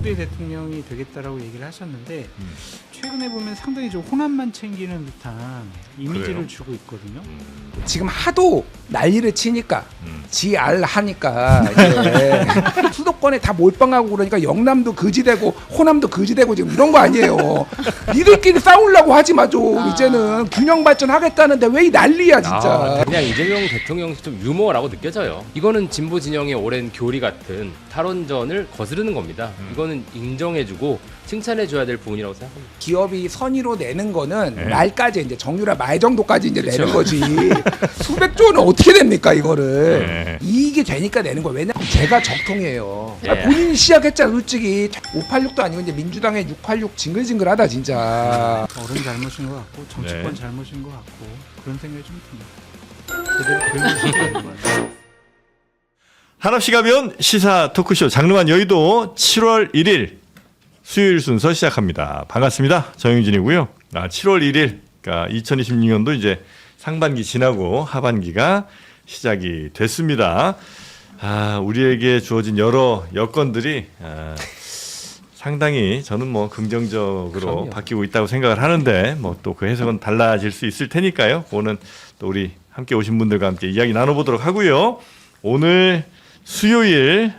모두의 대통령이 되겠다라고 얘기를 하셨는데 최근에 보면 상당히 좀 호남만 챙기는 듯한 이미지를 그래요? 주고 있거든요. 지금 하도 난리를 치니까 지알 하니까 이제 수도권에 다 몰빵하고 그러니까 영남도 거지되고 호남도 거지되고 지금 이런 거 아니에요. 니들끼리 싸우려고 하지 마 좀. 이제는 균형 발전하겠다는데 왜 이 난리야 진짜. 그냥 이재명 대통령이 좀 유머라고 느껴져요. 이거는 진보 진영의 오랜 교리 같은 탈원전을 거스르는 겁니다. 이거는 인정해주고 칭찬해줘야 될 부분이라고 생각합니다. 기업이 선의로 내는 거는 네. 말까지 이제 정유라 말 정도까지 이제 내는 거지. 수백조는 어떻게 됩니까 이거를. 네. 이익이 되니까 내는 거예요. 왜냐면 제가 적통이에요. 예. 본인이 시작했잖아 솔직히. 586도 아니고 이제 민주당의 686 징글징글하다 진짜. 어른 잘못인 것 같고 정치권 네. 잘못인 것 같고 그런 생각이 좀 듭니다. 제대로 교육시켜야 될 것 같아요. 한없이 가벼운 시사 토크쇼 장르만 여의도 7월 1일 수요일 순서 시작합니다. 반갑습니다. 정영진이고요. 7월 1일, 그러니까 2026년도 이제 상반기 지나고 하반기가 시작이 됐습니다. 우리에게 주어진 여러 여건들이 상당히 저는 뭐 긍정적으로 그럼요. 바뀌고 있다고 생각을 하는데 뭐 또 그 해석은 달라질 수 있을 테니까요. 그거는 또 우리 함께 오신 분들과 함께 이야기 나눠보도록 하고요. 오늘 수요일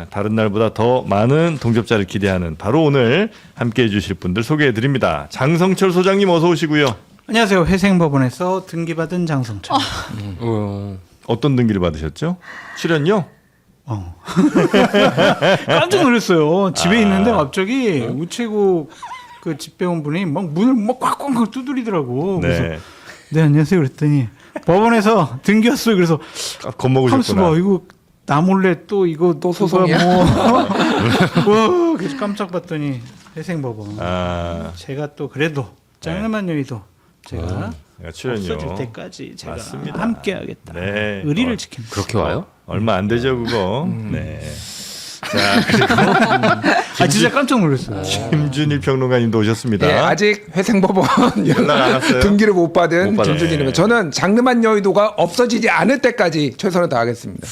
다른 날보다 더 많은 동접자를 기대하는 바로 오늘 함께해 주실 분들 소개해 드립니다. 장성철 소장님 어서 오시고요. 안녕하세요. 회생법원에서 등기받은 장성철. 어떤 등기를 받으셨죠? 출연료? 깜짝 놀랐어요. 집에 있는데 갑자기 우체국 그 집배원 분이 막 문을 막 꽉꽉 두드리더라고. 그래서 네. 네 안녕하세요 그랬더니 법원에서 등기 왔어요. 그래서 하면서 겁먹으셨구나. 봐 이거 나 몰래 또 이거 또 소송이야? 와 그래서 깜짝 봤더니 회생법원. 제가 또 그래도 짱나만 여의도 제가 출연료. 없어질 때까지 제가 맞습니다. 함께하겠다. 네. 의리를 지킵니다. 그렇게 와요? 얼마 안 되죠 그거. 네. 자 그리고 진짜 깜짝 놀랐어요. 김준일 평론가님도 오셨습니다. 예, 아직 회생법원 연락 안 왔어요? 등기를 못 받은 못 받았네. 김준일이면 저는 장르만 여의도가 없어지지 않을 때까지 최선을 다하겠습니다.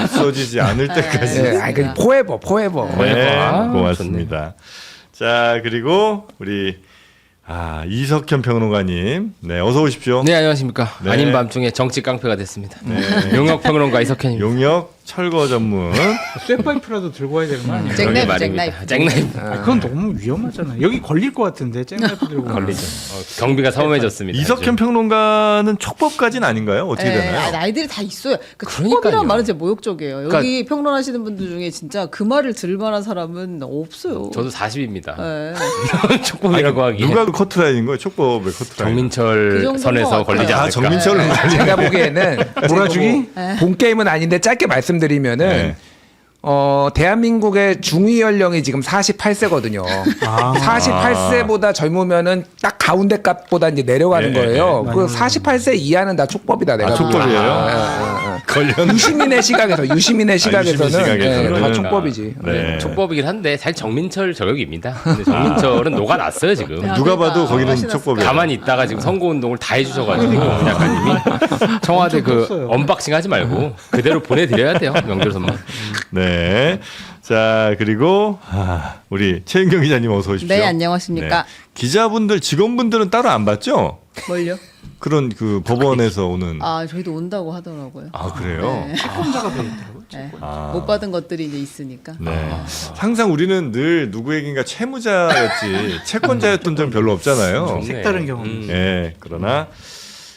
없어지지 않을 때까지. 예, 아니 그 포에버. 네, 아, 고맙습니다. 자 그리고 우리 이석현 평론가님, 네 어서 오십시오. 네 안녕하십니까. 네. 아닌 밤중에 정치 깡패가 됐습니다. 네. 용역 평론가 이석현입니다. 용역 철거 전문. 쇠파이프라도 들고 와야 되는 거 아니에요? 그러게 잭나이프, 말입니다. 잭나이프. 잭나이프. 그건 너무 위험하잖아요. 여기 걸릴 것 같은데 잭나이프 들고 걸리죠. 경비가 서험해졌습니다. 이석현 평론가는 촉법까지는 아닌가요? 어떻게 되나요? 나이들이 다 있어요. 그 그러니까요. 촉법이라는 말은 진짜 모욕적이에요. 여기 그러니까- 평론하시는 분들 중에 진짜 그 말을 들을 만한 사람은 없어요. 저도 40입니다. 네. 촉법이라고 하기에 누가 그 커트라인인 거예요? 촉법의 커트라인. 그 정민철 정도인 선에서 것 걸리지 같아요. 않을까. 정민철은 제가 보기에는 몰아주기? 본 게임은 아닌데 짧게 말씀드리면은 네. 대한민국의 중위 연령이 지금 48세거든요. 48세보다 젊으면은 딱 가운데 값보다 이제 내려가는 네, 거예요. 네, 그 맞아요. 48세 이하는 다 촉법이다 내가. 촉법이에요? 걸렸. 유시민의 시각에서는 유시민 시각에서는. 다 촉법이지. 네. 촉법이긴 한데 사실 정민철 저격입니다. 근데 정민철은 녹아났어요 지금. 야, 누가 그러니까 봐도 거기는 훨씬 촉법이에요. 가만히 있다가 지금 선거운동을 다 해주셔가지고 작가님이 청와대 그 컸어요. 언박싱 하지 말고 그대로 보내드려야 돼요 명절 선물. 네. 자 그리고 우리 최윤경 기자님 어서 오십시오. 네, 안녕하십니까. 네. 기자분들 직원분들은 따로 안 받죠? 뭘요? 그런 그 법원에서 오는. 저희도 온다고 하더라고요. 그래요? 네. 채권자가 돼 있더라고요. 네. 아. 못 받은 것들이 이제 있으니까. 네. 항상 우리는 늘 누구에겐가 채무자였지 채권자였던 점 별로 없잖아요. 좋네. 색다른 경험. 예. 그러나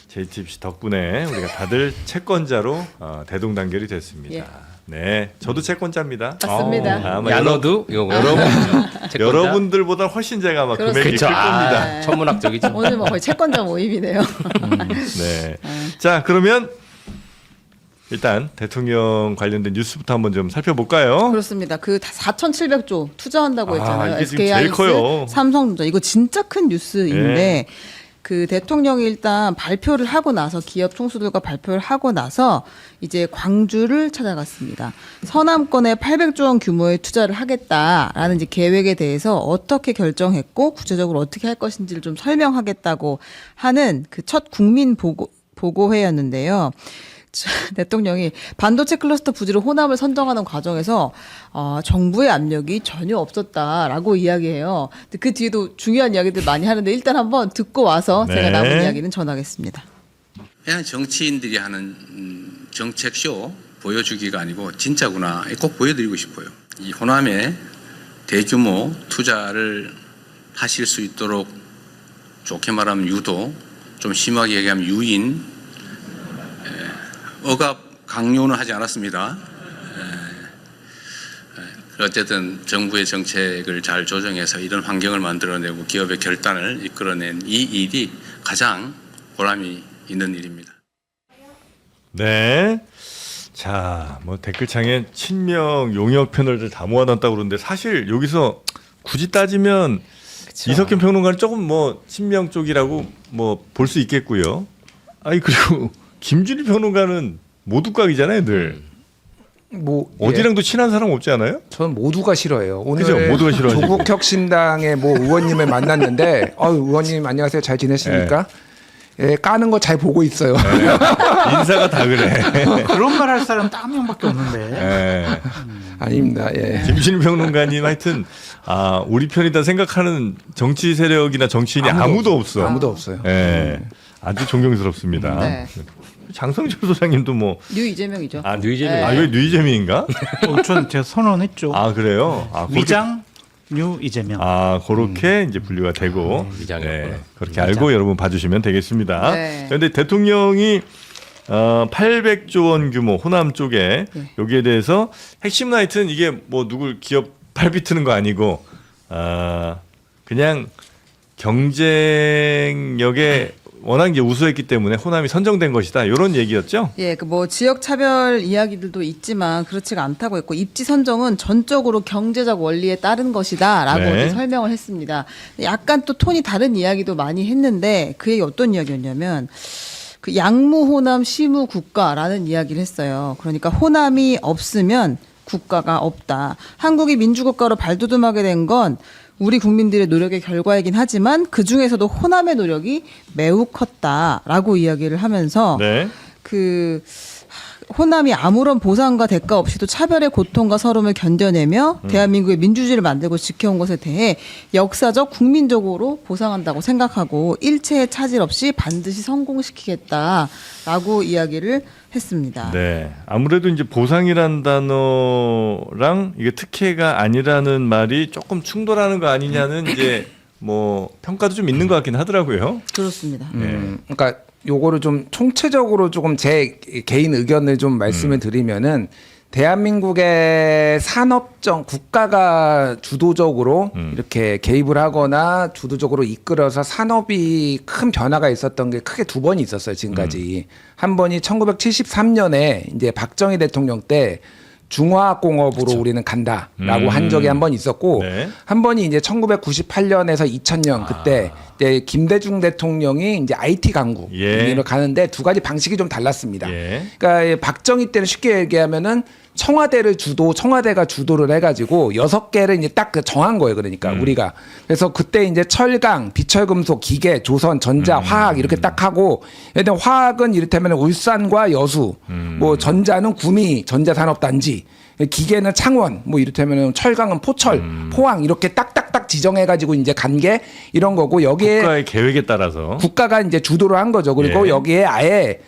JTBC 덕분에 우리가 다들 채권자로 대동단결이 됐습니다. 예. 네, 저도 채권자입니다. 맞습니다. 아마 야너도 이거 채권자? 여러분들보다 훨씬 제가 아마 금액이 그쵸. 클 겁니다. 네. 천문학적이죠. 오늘 뭐 거의 채권자 모임이네요. 네. 자, 그러면 일단 대통령 관련된 뉴스부터 한번 좀 살펴볼까요? 그렇습니다. 그 4,700조 투자한다고 했잖아요. 이게 지금 SK 제일 커요. 하이닉스, 삼성전자 이거 진짜 큰 뉴스인데 그 대통령이 일단 발표를 하고 나서 기업 총수들과 발표를 하고 나서 이제 광주를 찾아갔습니다. 서남권에 800조 원 규모의 투자를 하겠다라는 이제 계획에 대해서 어떻게 결정했고 구체적으로 어떻게 할 것인지를 좀 설명하겠다고 하는 그 첫 국민 보고회였는데요. 대통령이 반도체 클러스터 부지로 호남을 선정하는 과정에서 정부의 압력이 전혀 없었다라고 이야기해요. 근데 그 뒤에도 중요한 이야기들 많이 하는데 일단 한번 듣고 와서 네. 제가 남은 이야기는 전하겠습니다. 그냥 정치인들이 하는 정책쇼 보여주기가 아니고 진짜구나 꼭 보여드리고 싶어요. 이 호남에 대규모 투자를 하실 수 있도록 좋게 말하면 유도, 좀 심하게 얘기하면 유인, 억압 강요는 하지 않았습니다. 어쨌든 정부의 정책을 잘 조정해서 이런 환경을 만들어내고 기업의 결단을 이끌어낸 이 일이 가장 보람이 있는 일입니다. 네. 자, 뭐 댓글창에 친명 용역 패널들 다 모아놨다고 그러는데 사실 여기서 굳이 따지면 이석현 평론가는 조금 뭐 친명 쪽이라고 뭐 볼 수 있겠고요. 아니 그리고 김준일 평론가는 모두각이잖아요, 늘. 뭐 어디랑도 친한 사람 없지 않아요? 저는 모두가 싫어요. 오늘 그죠? 모두가 싫어하시고. 조국혁신당의 뭐 의원님을 만났는데 의원님 안녕하세요. 잘 지내십니까? 예, 까는 거 잘 보고 있어요. 인사가 다 그래. 그런 말 할 사람 딱 한 명밖에 없는데. 예. 아닙니다. 예. 김준일 평론가님 하여튼 우리 편이다 생각하는 정치 세력이나 정치인이 아무도 없어. 아무도 없어요. 예. 아주 존경스럽습니다. 네. 장성철 소장님도 뭐 뉴 이재명이죠. 뉴이재명. 이거 뉴이재명인가? 전 제가 선언했죠. 그래요? 위장 뉴 이재명. 그렇게 이제 분류가 되고 위장이었구나. 그렇게 알고 여러분 봐주시면 되겠습니다. 네. 그런데 대통령이 800조 원 규모 호남 쪽에 네. 여기에 대해서 핵심은 하여튼 이게 뭐 누굴 기업 팔비트는 거 아니고 그냥 경쟁력에 워낙 이제 우수했기 때문에 호남이 선정된 것이다. 이런 얘기였죠. 예, 그 뭐 지역 차별 이야기들도 있지만 그렇지가 않다고 했고 입지 선정은 전적으로 경제적 원리에 따른 것이다라고 네. 이제 설명을 했습니다. 약간 또 톤이 다른 이야기도 많이 했는데 그 얘기 어떤 이야기였냐면 그 양무 호남 시무 국가라는 이야기를 했어요. 그러니까 호남이 없으면 국가가 없다. 한국이 민주국가로 발돋움하게 된 건 우리 국민들의 노력의 결과이긴 하지만 그 중에서도 호남의 노력이 매우 컸다라고 이야기를 하면서 네. 그 호남이 아무런 보상과 대가 없이도 차별의 고통과 서름을 견뎌내며 대한민국의 민주주의를 만들고 지켜온 것에 대해 역사적 국민적으로 보상한다고 생각하고 일체의 차질 없이 반드시 성공시키겠다라고 이야기를 했습니다. 네. 아무래도 이제 보상이란 단어랑 이게 특혜가 아니라는 말이 조금 충돌하는 거 아니냐는 이제 뭐 평가도 좀 있는 것 같긴 하더라고요. 그렇습니다. 그러니까 요거를 좀 총체적으로 조금 제 개인 의견을 좀 말씀을 드리면은 대한민국의 산업정 국가가 주도적으로 이렇게 개입을 하거나 주도적으로 이끌어서 산업이 큰 변화가 있었던 게 크게 두 번이 있었어요, 지금까지. 한 번이 1973년에 이제 박정희 대통령 때 중화공업으로 우리는 간다라고 한 적이 한 번 있었고 네. 한 번이 이제 1998년에서 2000년 그때 이제 김대중 대통령이 이제 IT 강국으로 예. 가는데 두 가지 방식이 좀 달랐습니다. 예. 그러니까 박정희 때는 쉽게 얘기하면은 청와대가 주도를 해가지고 6개를 이제 딱 정한 거예요. 그러니까 우리가 그래서 그때 이제 철강, 비철금속, 기계, 조선, 전자, 화학 이렇게 딱 하고 일단 화학은 이를테면 울산과 여수, 뭐 전자는 구미 전자산업단지, 기계는 창원, 뭐 이를테면 철강은 포철, 포항 이렇게 딱딱딱 지정해가지고 이제 간 게 이런 거고 여기에 국가의 계획에 따라서 국가가 이제 주도를 한 거죠. 그리고 예. 여기에 아예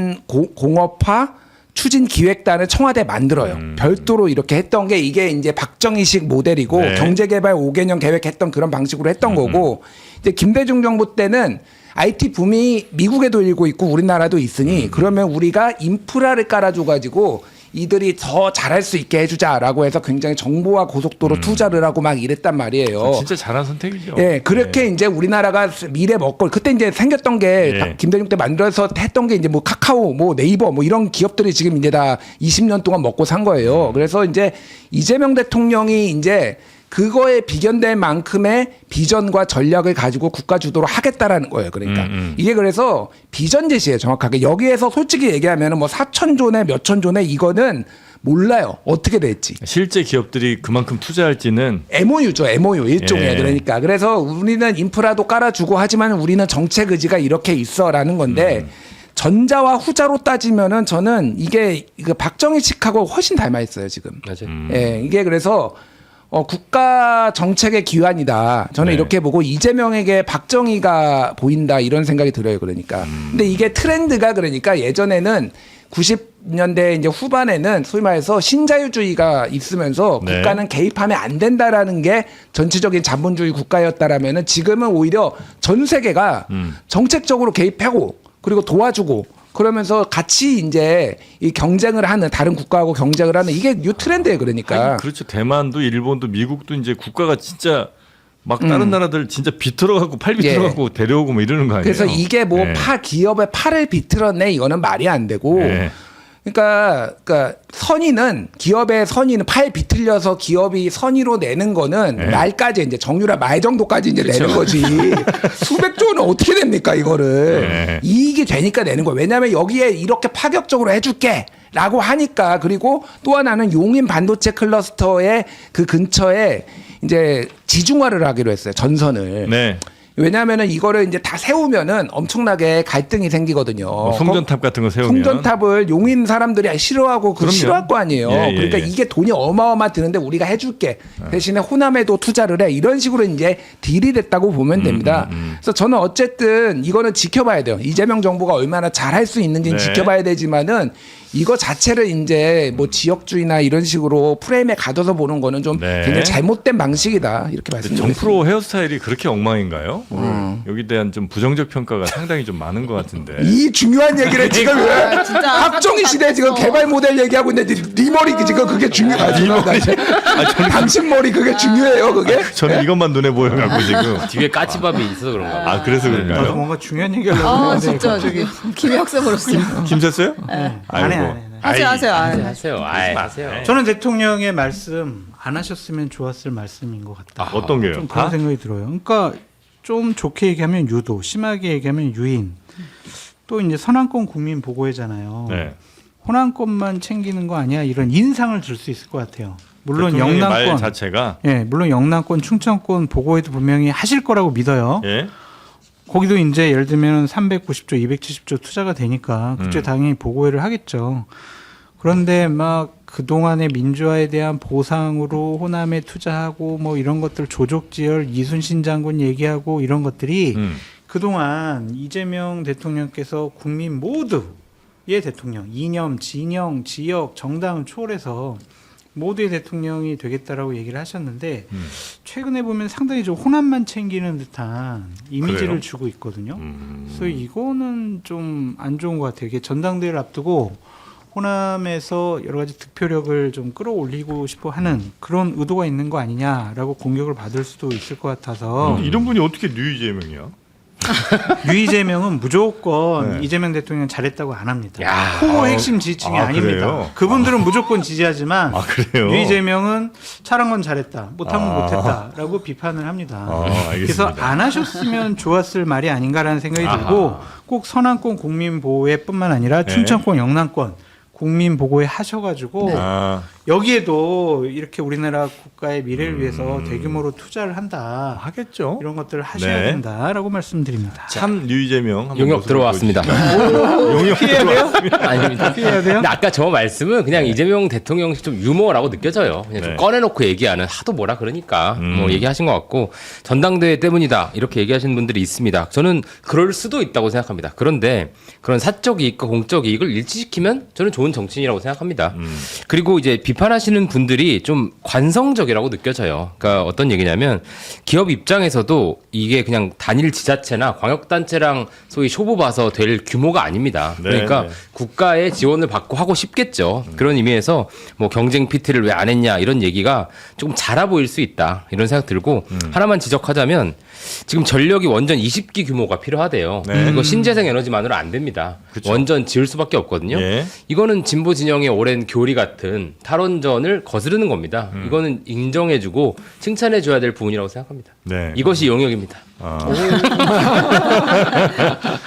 중화공업화 추진기획단을 청와대에 만들어요. 별도로 이렇게 했던 게 이게 이제 박정희식 모델이고 네. 경제개발 5개년 계획했던 그런 방식으로 했던 거고 이제 김대중 정부 때는 IT 붐이 미국에도 일고 있고 우리나라도 있으니 그러면 우리가 인프라를 깔아줘가지고 이들이 더 잘할 수 있게 해주자라고 해서 굉장히 정보화 고속도로 투자를 하고 막 이랬단 말이에요. 진짜 잘한 선택이죠. 예, 그렇게 이제 우리나라가 미래 먹거리 그때 이제 생겼던 게 예. 김대중 때 만들어서 했던 게 이제 뭐 카카오, 뭐 네이버 뭐 이런 기업들이 지금 이제 다 20년 동안 먹고 산 거예요. 그래서 이제 이재명 대통령이 이제 그거에 비견될 만큼의 비전과 전략을 가지고 국가 주도로 하겠다라는 거예요. 그러니까 이게 그래서 비전 제시예요. 정확하게 여기에서 솔직히 얘기하면 뭐 4천조네 몇천조네 이거는 몰라요. 어떻게 될지. 실제 기업들이 그만큼 투자할지는 MOU죠. MOU 일종의 예. 그러니까 그래서 우리는 인프라도 깔아주고 하지만 우리는 정책 의지가 이렇게 있어라는 건데 전자와 후자로 따지면은 저는 이게 박정희 측하고 훨씬 닮아 있어요 지금. 맞아요. 예, 이게 그래서 국가 정책의 기관이다. 저는 네. 이렇게 보고 이재명에게 박정희가 보인다 이런 생각이 들어요. 그러니까. 근데 이게 트렌드가 그러니까 예전에는 90년대 이제 후반에는 소위 말해서 신자유주의가 있으면서 네. 국가는 개입하면 안 된다라는 게 전체적인 자본주의 국가였다라면은 지금은 오히려 전 세계가 정책적으로 개입하고 그리고 도와주고 그러면서 같이 이제 이 경쟁을 하는 다른 국가하고 경쟁을 하는 이게 뉴 트렌드예요. 그러니까. 아니, 그렇죠. 대만도 일본도 미국도 이제 국가가 진짜 막 다른 나라들 진짜 비틀어갖고 팔 비틀어갖고 데려오고 뭐 이러는 거 아니에요? 그래서 이게 뭐 네. 기업의 팔을 비틀어내 이거는 말이 안 되고 네. 그러니까 선의는 기업의 선의는 팔 비틀려서 기업이 선의로 내는 거는 네. 말까지 이제 정유라 말 정도까지 이제 그쵸. 내는 거지 수백 조는 어떻게 됩니까 이거를 네. 이익이 되니까 내는 거예요. 왜냐하면 여기에 이렇게 파격적으로 해줄게라고 하니까 그리고 또 하나는 용인 반도체 클러스터의 그 근처에 이제 지중화를 하기로 했어요. 전선을. 네. 왜냐하면은 이거를 이제 다 세우면은 엄청나게 갈등이 생기거든요. 뭐 송전탑 같은 거 세우면 송전탑을 용인 사람들이 싫어하고 그럼요. 싫어할 거 아니에요. 예, 예, 그러니까 예. 이게 돈이 어마어마 드는데 우리가 해줄게. 대신에 호남에도 투자를 해. 이런 식으로 이제 딜이 됐다고 보면 됩니다. 그래서 저는 어쨌든 이거는 지켜봐야 돼요. 이재명 정부가 얼마나 잘할 수 있는지는 네. 지켜봐야 되지만은 이거 자체를 이제 뭐 지역주의나 이런 식으로 프레임에 가둬서 보는 거는 좀 네. 굉장히 잘못된 방식이다. 이렇게 말씀드리겠습니다. 정프로 헤어스타일이 그렇게 엉망인가요? 오늘 여기 대한 좀 부정적 평가가 상당히 좀 많은 것 같은데. 이 중요한 얘기를 지금 왜 진짜 박정희 시대 지금 개발 모델 얘기하고 있는데 네 머리 지금 그게 중요하지. 당신 머리 그게 중요해요 그게. 저는 이것만 눈에 보여갖고 지금. 뒤에 까치밥이 있어서 그런가. 아 그래서 나도 그런가요? 뭔가 중요한 얘기하려고 아 했는데 진짜 갑자기 김학sem으로서 김새어요? 안 해. 하세요 하세요. 하세요. 아이, 하세요. 저는 대통령의 말씀 안 하셨으면 좋았을 말씀인 것 같다. 어떤 게요? 좀 그런 생각이 들어요. 그러니까 좀 좋게 얘기하면 유도, 심하게 얘기하면 유인. 또 이제 선안권 국민 보고회잖아요. 네. 호남권만 챙기는 거 아니야? 이런 인상을 줄 수 있을 것 같아요. 물론 대통령의 말 영남권, 자체가 예, 물론 영남권, 충청권 보고회도 분명히 하실 거라고 믿어요. 예. 거기도 이제 예를 들면 390조, 270조 투자가 되니까 그때 당연히 보고회를 하겠죠. 그런데 막 그동안의 민주화에 대한 보상으로 호남에 투자하고 뭐 이런 것들 조족지열 이순신 장군 얘기하고 이런 것들이 그동안 이재명 대통령께서 국민 모두의 대통령, 이념, 진영, 지역, 정당을 초월해서 모두의 대통령이 되겠다라고 얘기를 하셨는데 최근에 보면 상당히 좀 호남만 챙기는 듯한 이미지를 그래요? 주고 있거든요. 그래서 이거는 좀 안 좋은 것 같아요. 이게 전당대회를 앞두고 호남에서 여러 가지 득표력을 좀 끌어올리고 싶어 하는 그런 의도가 있는 거 아니냐라고 공격을 받을 수도 있을 것 같아서 이런 분이 어떻게 뉴이재명이야? 유이재명은 무조건 네. 이재명 대통령 잘했다고 안 합니다. 야, 후보 핵심 지지층이 아, 아닙니다. 그래요? 그분들은 무조건 지지하지만 아 그래요? 유이재명은 잘한 건 잘했다, 못한 건 아. 못했다라고 비판을 합니다. 아, 그래서 알겠습니다. 안 하셨으면 좋았을 말이 아닌가라는 생각이 들고 꼭 선안권 국민보호회뿐만 아니라 네. 충청권, 영남권 국민보호회 하셔가지고 아 여기에도 이렇게 우리나라 국가의 미래를 위해서 대규모로 투자를 한다. 하겠죠. 이런 것들을 하셔야 네. 된다라고 말씀드립니다. 참 뉴이재명 한번 용역 모습을 들어왔습니다. 용역 피해야 돼요? 아닙니다. 피해야 돼요? 근데 아까 저 말씀은 그냥 이재명 대통령식 좀 유머라고 느껴져요. 그냥 네. 좀 꺼내놓고 얘기하는 하도 뭐라 그러니까 뭐 얘기하신 것 같고 전당대회 때문이다 이렇게 얘기하시는 분들이 있습니다. 저는 그럴 수도 있다고 생각합니다. 그런데 그런 사적 이익과 공적 이익을 일치시키면 저는 좋은 정치인이라고 생각합니다. 그리고 이제 비판하시는 분들이 좀 관성적이라고 느껴져요. 그러니까 어떤 얘기냐면 기업 입장에서도 이게 그냥 단일 지자체나 광역단체랑 소위 쇼부 봐서 될 규모가 아닙니다. 네, 그러니까 네. 국가의 지원을 받고 하고 싶겠죠. 그런 의미에서 뭐 경쟁 PT를 왜 안 했냐 이런 얘기가 조금 작아 보일 수 있다 이런 생각 들고 하나만 지적하자면 지금 전력이 원전 20기 규모가 필요하대요. 네. 이거 신재생 에너지만으로 안 됩니다. 그쵸. 원전 지을 수밖에 없거든요. 예. 이거는 진보 진영의 오랜 교리 같은 탈원전을 거스르는 겁니다. 이거는 인정해주고 칭찬해줘야 될 부분이라고 생각합니다. 네. 이것이 용역입니다. 아,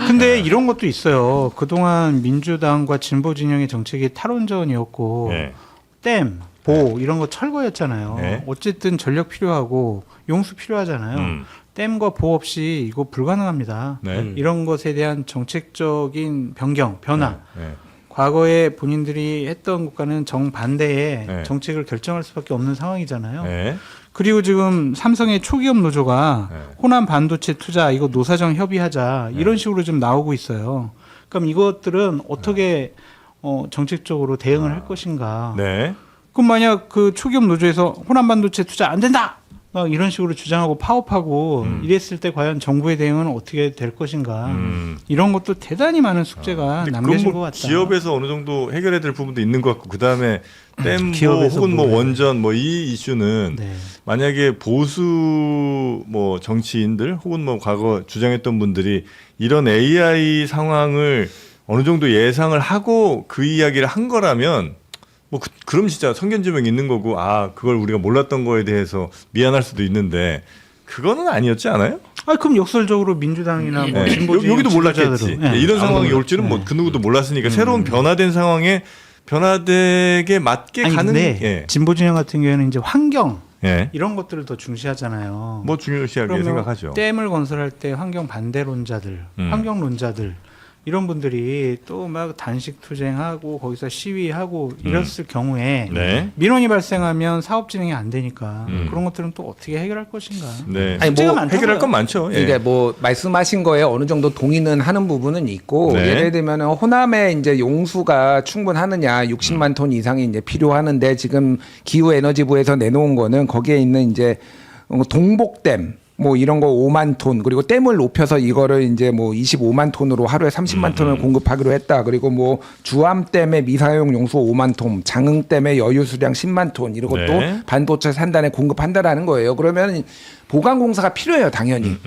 근데 이런 것도 있어요. 그동안 민주당과 진보 진영의 정책이 탈원전이었고 네. 댐, 보 이런 거 철거였잖아요. 네. 어쨌든 전력 필요하고 용수 필요하잖아요. 댐과 보호 없이 이거 불가능합니다. 네. 이런 것에 대한 정책적인 변경, 변화. 네. 과거에 본인들이 했던 것과는 정반대의 네. 정책을 결정할 수밖에 없는 상황이잖아요. 네. 그리고 지금 삼성의 초기업 노조가 네. 호남 반도체 투자 이거 노사정 협의하자 이런 식으로 좀 나오고 있어요. 그럼 이것들은 어떻게 정책적으로 대응을 할 것인가? 네. 그럼 만약 그 초기업 노조에서 호남 반도체 투자 안 된다! 막 이런 식으로 주장하고 파업하고 이랬을 때 과연 정부의 대응은 어떻게 될 것인가? 이런 것도 대단히 많은 숙제가 근데 남겨진 그건 것 뭐 같다. 기업에서 어느 정도 해결해야 될 부분도 있는 것 같고 그다음에 댐 뭐 기업에서 혹은 뭐 뭘 원전 뭐 이 이슈는 네. 만약에 보수 뭐 정치인들 혹은 뭐 과거 주장했던 분들이 이런 AI 상황을 어느 정도 예상을 하고 그 이야기를 한 거라면 뭐 그럼 진짜 성견지명이 있는 거고 아 그걸 우리가 몰랐던 거에 대해서 미안할 수도 있는데 그거는 아니었지 않아요? 아 그럼 역설적으로 민주당이나 뭐 네. 진보 진영 여기도 몰랐겠지. 지도자들은, 네, 네. 이런 상황이 아무도 올 줄은 뭐 네. 그 누구도 몰랐으니까 새로운 변화된 상황에 변화되게 맞게 아니 가는 근데 예. 진보 진영 같은 경우에는 이제 환경 예. 이런 것들을 더 중시하잖아요. 뭐 중요시하게 그러면 생각하죠. 댐을 건설할 때 환경 반대론자들, 환경론자들 이런 분들이 또 막 단식 투쟁하고 거기서 시위하고 이랬을 경우에 네. 민원이 발생하면 사업 진행이 안 되니까 그런 것들은 또 어떻게 해결할 것인가? 네. 아니, 숙제가 뭐 많다고요. 해결할 건 많죠. 예. 이게 뭐 말씀하신 거에 어느 정도 동의는 하는 부분은 있고 네. 예를 들면 호남에 이제 용수가 충분하느냐 60만 톤 이상이 이제 필요하는데 지금 기후에너지부에서 내놓은 거는 거기에 있는 이제 동복댐 뭐 이런 거 5만 톤 그리고 댐을 높여서 이거를 이제 뭐 25만 톤으로 하루에 30만 톤을 공급하기로 했다. 그리고 뭐 주암댐의 미사용 용수 5만 톤, 장흥댐의 여유 수량 10만 톤 이런 것도 네. 반도체 산단에 공급한다라는 거예요. 그러면 보강 공사가 필요해요, 당연히.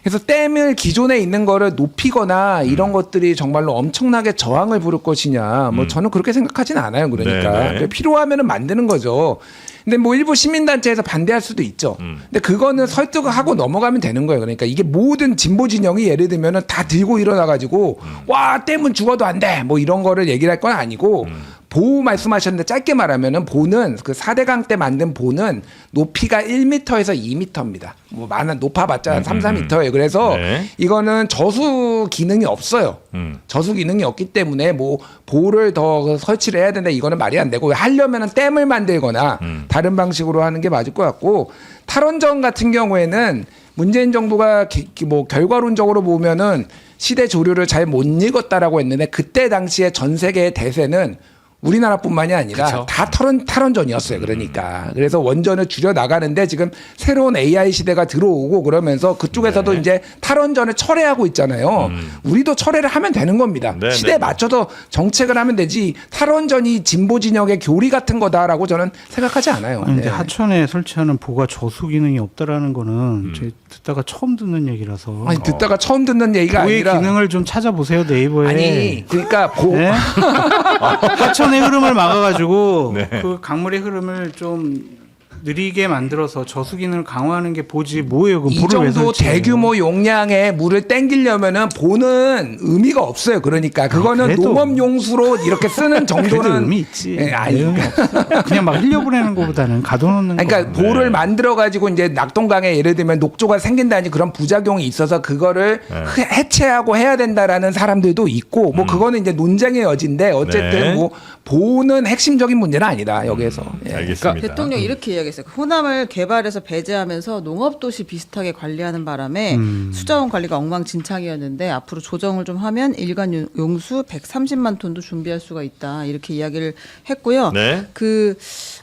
그래서 댐을 기존에 있는 거를 높이거나 이런 것들이 정말로 엄청나게 저항을 부를 것이냐, 뭐 저는 그렇게 생각하지는 않아요. 그러니까 네. 필요하면은 만드는 거죠. 근데 뭐 일부 시민단체에서 반대할 수도 있죠. 근데 그거는 설득을 하고 넘어가면 되는 거예요. 그러니까 이게 모든 진보 진영이 예를 들면은 다 들고 일어나가지고 와 댐은 죽어도 안 돼. 뭐 이런 거를 얘기를 할 건 아니고 보호 말씀하셨는데 짧게 말하면은 보는 그 4대강 때 만든 보는 높이가 1m에서 2m입니다. 뭐 많은 높아봤자 3, 4m예요. 그래서 네. 이거는 저수 기능이 없어요. 저수 기능이 없기 때문에 뭐 보호를 더 설치를 해야 된다. 이거는 말이 안 되고 하려면은 댐을 만들거나 다른 방식으로 하는 게 맞을 것 같고 탈원전 같은 경우에는 문재인 정부가 뭐 결과론적으로 보면은 시대 조류를 잘 못 읽었다라고 했는데 그때 당시에 전 세계의 대세는 우리나라뿐만이 아니라 그쵸. 다 탈원전이었어요. 그러니까 그래서 원전을 줄여 나가는데 지금 새로운 AI 시대가 들어오고 그러면서 그쪽에서도 이제 탈원전을 철회하고 있잖아요. 우리도 철회를 하면 되는 겁니다. 네, 시대에 네. 맞춰서 정책을 하면 되지 탈원전이 진보 진영의 교리 같은 거다라고 저는 생각하지 않아요. 아니, 근데 네. 하천에 설치하는 보가 저수 기능이 없다라는 거는 제가 듣다가 처음 듣는 얘기라서 아니 듣다가 처음 듣는 얘기가 보의 아니라 기능을 좀 찾아보세요 네이버에. 아니 그러니까 네? 하천의 흐름을 막아가지고 네. 그 강물의 흐름을 좀 느리게 만들어서 저수 기능을 강화하는 게 보지 뭐예요? 그 이 보를 왜 정도 설치해요? 대규모 용량의 물을 땡기려면은 보는 의미가 없어요. 그러니까 그거는 그래도- 농업 용수로 이렇게 쓰는 그래도 정도는 의미 있지. 예, 아니, 의미 없어. 그냥 막 흘려보내는 것보다는 가둬놓는 거. 그러니까 보를 만들어 가지고 이제 낙동강에 예를 들면 녹조가 생긴다니 그런 부작용이 있어서 그거를 해체하고 해야 된다라는 사람들도 있고 뭐 그거는 이제 논쟁의 여지인데 어쨌든 네. 뭐 보는 핵심적인 문제는 아니다 여기에서. 예. 알겠습니다. 대통령이 이렇게 이야기했어요. 호남을 개발해서 배제하면서 농업도시 비슷하게 관리하는 바람에 수자원 관리가 엉망진창이었는데 앞으로 조정을 좀 하면 일간 용수 130만 톤도 준비할 수가 있다. 이렇게 이야기를 했고요. 네. 그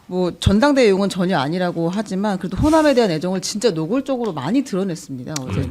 뭐 전당대회 용은 전혀 아니라고 하지만 그래도 호남에 대한 애정을 진짜 노골적으로 많이 드러냈습니다. 어제는.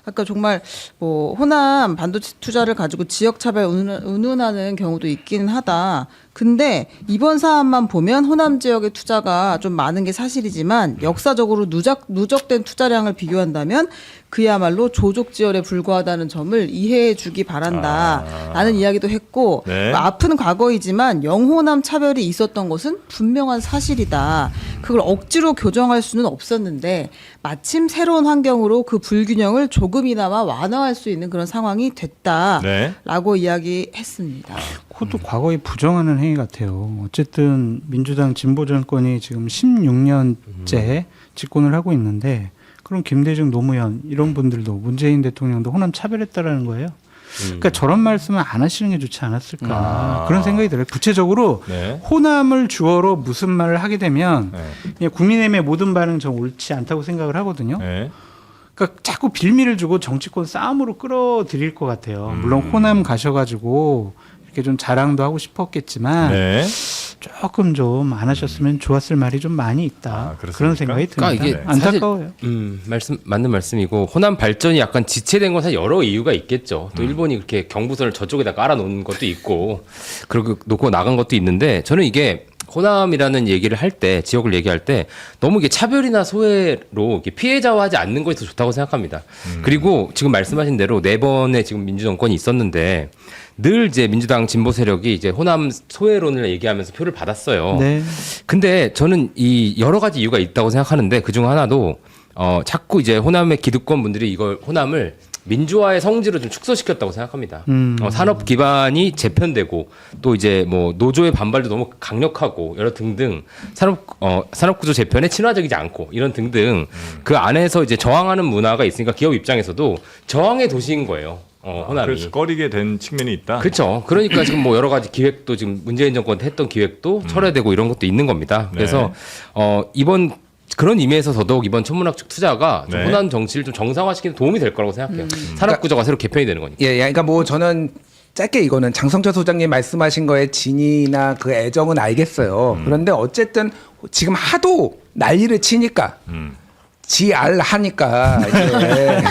아까 정말 뭐 호남 반도체 투자를 가지고 지역 차별 운운하는 경우도 있기는 하다. 근데 이번 사안만 보면 호남 지역의 투자가 좀 많은 게 사실이지만 역사적으로 누적된 투자량을 비교한다면 그야말로 조족지열에 불과하다는 점을 이해해 주기 바란다라는 이야기도 했고 네. 아픈 과거이지만 영호남 차별이 있었던 것은 분명한 사실이다. 그걸 억지로 교정할 수는 없었는데 마침 새로운 환경으로 그 불균형을 조금이나마 완화할 수 있는 그런 상황이 됐다라고 네. 이야기했습니다. 그것도 과거에 부정하는 행위 같아요. 어쨌든 민주당 진보 정권이 지금 16년째 집권을 하고 있는데 그럼 김대중, 노무현 이런 분들도 문재인 대통령도 호남 차별했다라는 거예요. 그러니까 저런 말씀을 안 하시는 게 좋지 않았을까 그런 생각이 들어요. 구체적으로 네. 호남을 주어로 무슨 말을 하게 되면 네. 그냥 국민의힘의 모든 반응 전 옳지 않다고 생각을 하거든요. 네. 그러니까 자꾸 빌미를 주고 정치권 싸움으로 끌어들일 것 같아요. 물론 호남 가셔가지고 이렇게 좀 자랑도 하고 싶었겠지만 네. 조금 좀 안 하셨으면 좋았을 말이 좀 많이 있다. 그렇습니까? 그런 생각이 듭니다. 그러니까 이게 안타까워요. 맞는 말씀이고 호남 발전이 약간 지체된 건 사실 여러 이유가 있겠죠. 또 일본이 그렇게 경부선을 저쪽에다 깔아놓은 것도 있고 그리고 놓고 나간 것도 있는데 저는 이게 호남이라는 얘기를 할 때 지역을 얘기할 때 너무 이게 차별이나 소외로 이렇게 피해자화하지 않는 것이 더 좋다고 생각합니다. 그리고 지금 말씀하신 대로 4번의 지금 민주정권이 있었는데 늘 이제 민주당 진보 세력이 이제 호남 소외론을 얘기하면서 표를 받았어요. 네. 근데 저는 이 여러 가지 이유가 있다고 생각하는데 그중 하나도 자꾸 이제 호남의 기득권 분들이 이걸 호남을 민주화의 성지로 좀 축소시켰다고 생각합니다. 산업 기반이 재편되고 또 이제 뭐 노조의 반발도 너무 강력하고 여러 등등 산업구조 재편에 친화적이지 않고 이런 등등 그 안에서 이제 저항하는 문화가 있으니까 기업 입장에서도 저항의 도시인 거예요. 호남이. 그래서 꺼리게 된 측면이 있다. 그렇죠. 그러니까 지금 뭐 여러 가지 기획도 지금 문재인 정권 때 했던 기획도 철회되고 이런 것도 있는 겁니다. 그래서 이번 그런 의미에서 더더욱 이번 천문학적 투자가 좀 네. 호남 정치를 좀 정상화시키는 도움이 될 거라고 생각해요. 산업 구조가 새로 개편이 되는 거니까. 예, 그러니까 뭐 저는 짧게 이거는 장성철 소장님 말씀하신 거에 진이나 그 애정은 알겠어요. 그런데 어쨌든 지금 하도 난리를 치니까 지알 하니까 이제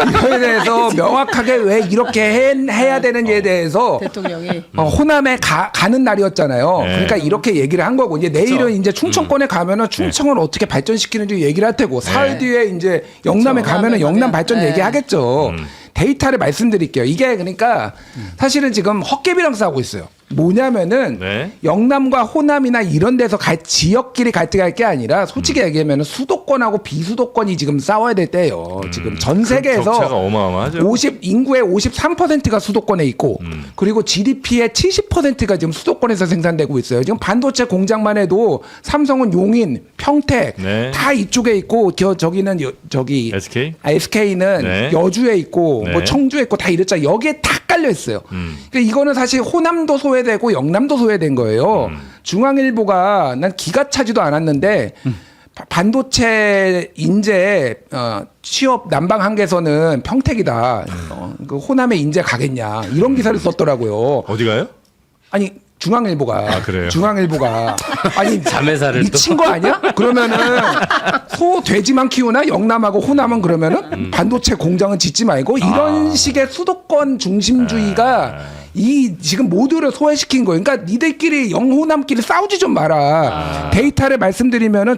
이거에 대해서 명확하게 왜 이렇게 해야 되는지에 대해서 대통령이 호남에 가는 날이었잖아요. 네. 그러니까 이렇게 얘기를 한 거고 이제 내일은 이제 충청권에 가면은 충청을 어떻게 발전시키는지 얘기를 할 테고 사흘 뒤에 이제 영남에 가면은 영남 발전 네. 얘기하겠죠. 데이터를 말씀드릴게요. 이게 그러니까 사실은 지금 헛개비랑 싸우고 있어요. 뭐냐면은 네. 영남과 호남이나 이런 데서 지역끼리 갈등할 게 아니라 솔직히 얘기하면 수도권하고 비수도권이 지금 싸워야 될 때예요. 지금 전 그 격차가 세계에서 어마어마하죠. 인구의 53%가 수도권에 있고 그리고 GDP의 70%가 지금 수도권에서 생산되고 있어요. 지금 반도체 공장만 해도 삼성은 용인, 평택 네. 다 이쪽에 있고 저기는 저기 SK? SK는 네. 여주에 있고 네. 뭐 청주에 있고 다 이랬잖아요. 여기에 다 깔려 있어요. 그러니까 이거는 사실 호남도 소외되고 영남도 소외된 거예요. 중앙일보가 난 기가 차지도 않았는데 반도체 인재 취업 난방 한계선은 평택이다. 그 호남에 인재 가겠냐 이런 기사를 썼더라고요. 어디가요? 아니 중앙일보가 그래요? 중앙일보가 아니 자매사를 미친 거 아니야? 그러면은 소 돼지만 키우나 영남하고 호남은 그러면은 반도체 공장은 짓지 말고 이런 식의 수도권 중심주의가 이 지금 모두를 소외시킨 거예요. 그러니까 니들끼리 영호남끼리 싸우지 좀 마라. 데이터를 말씀드리면은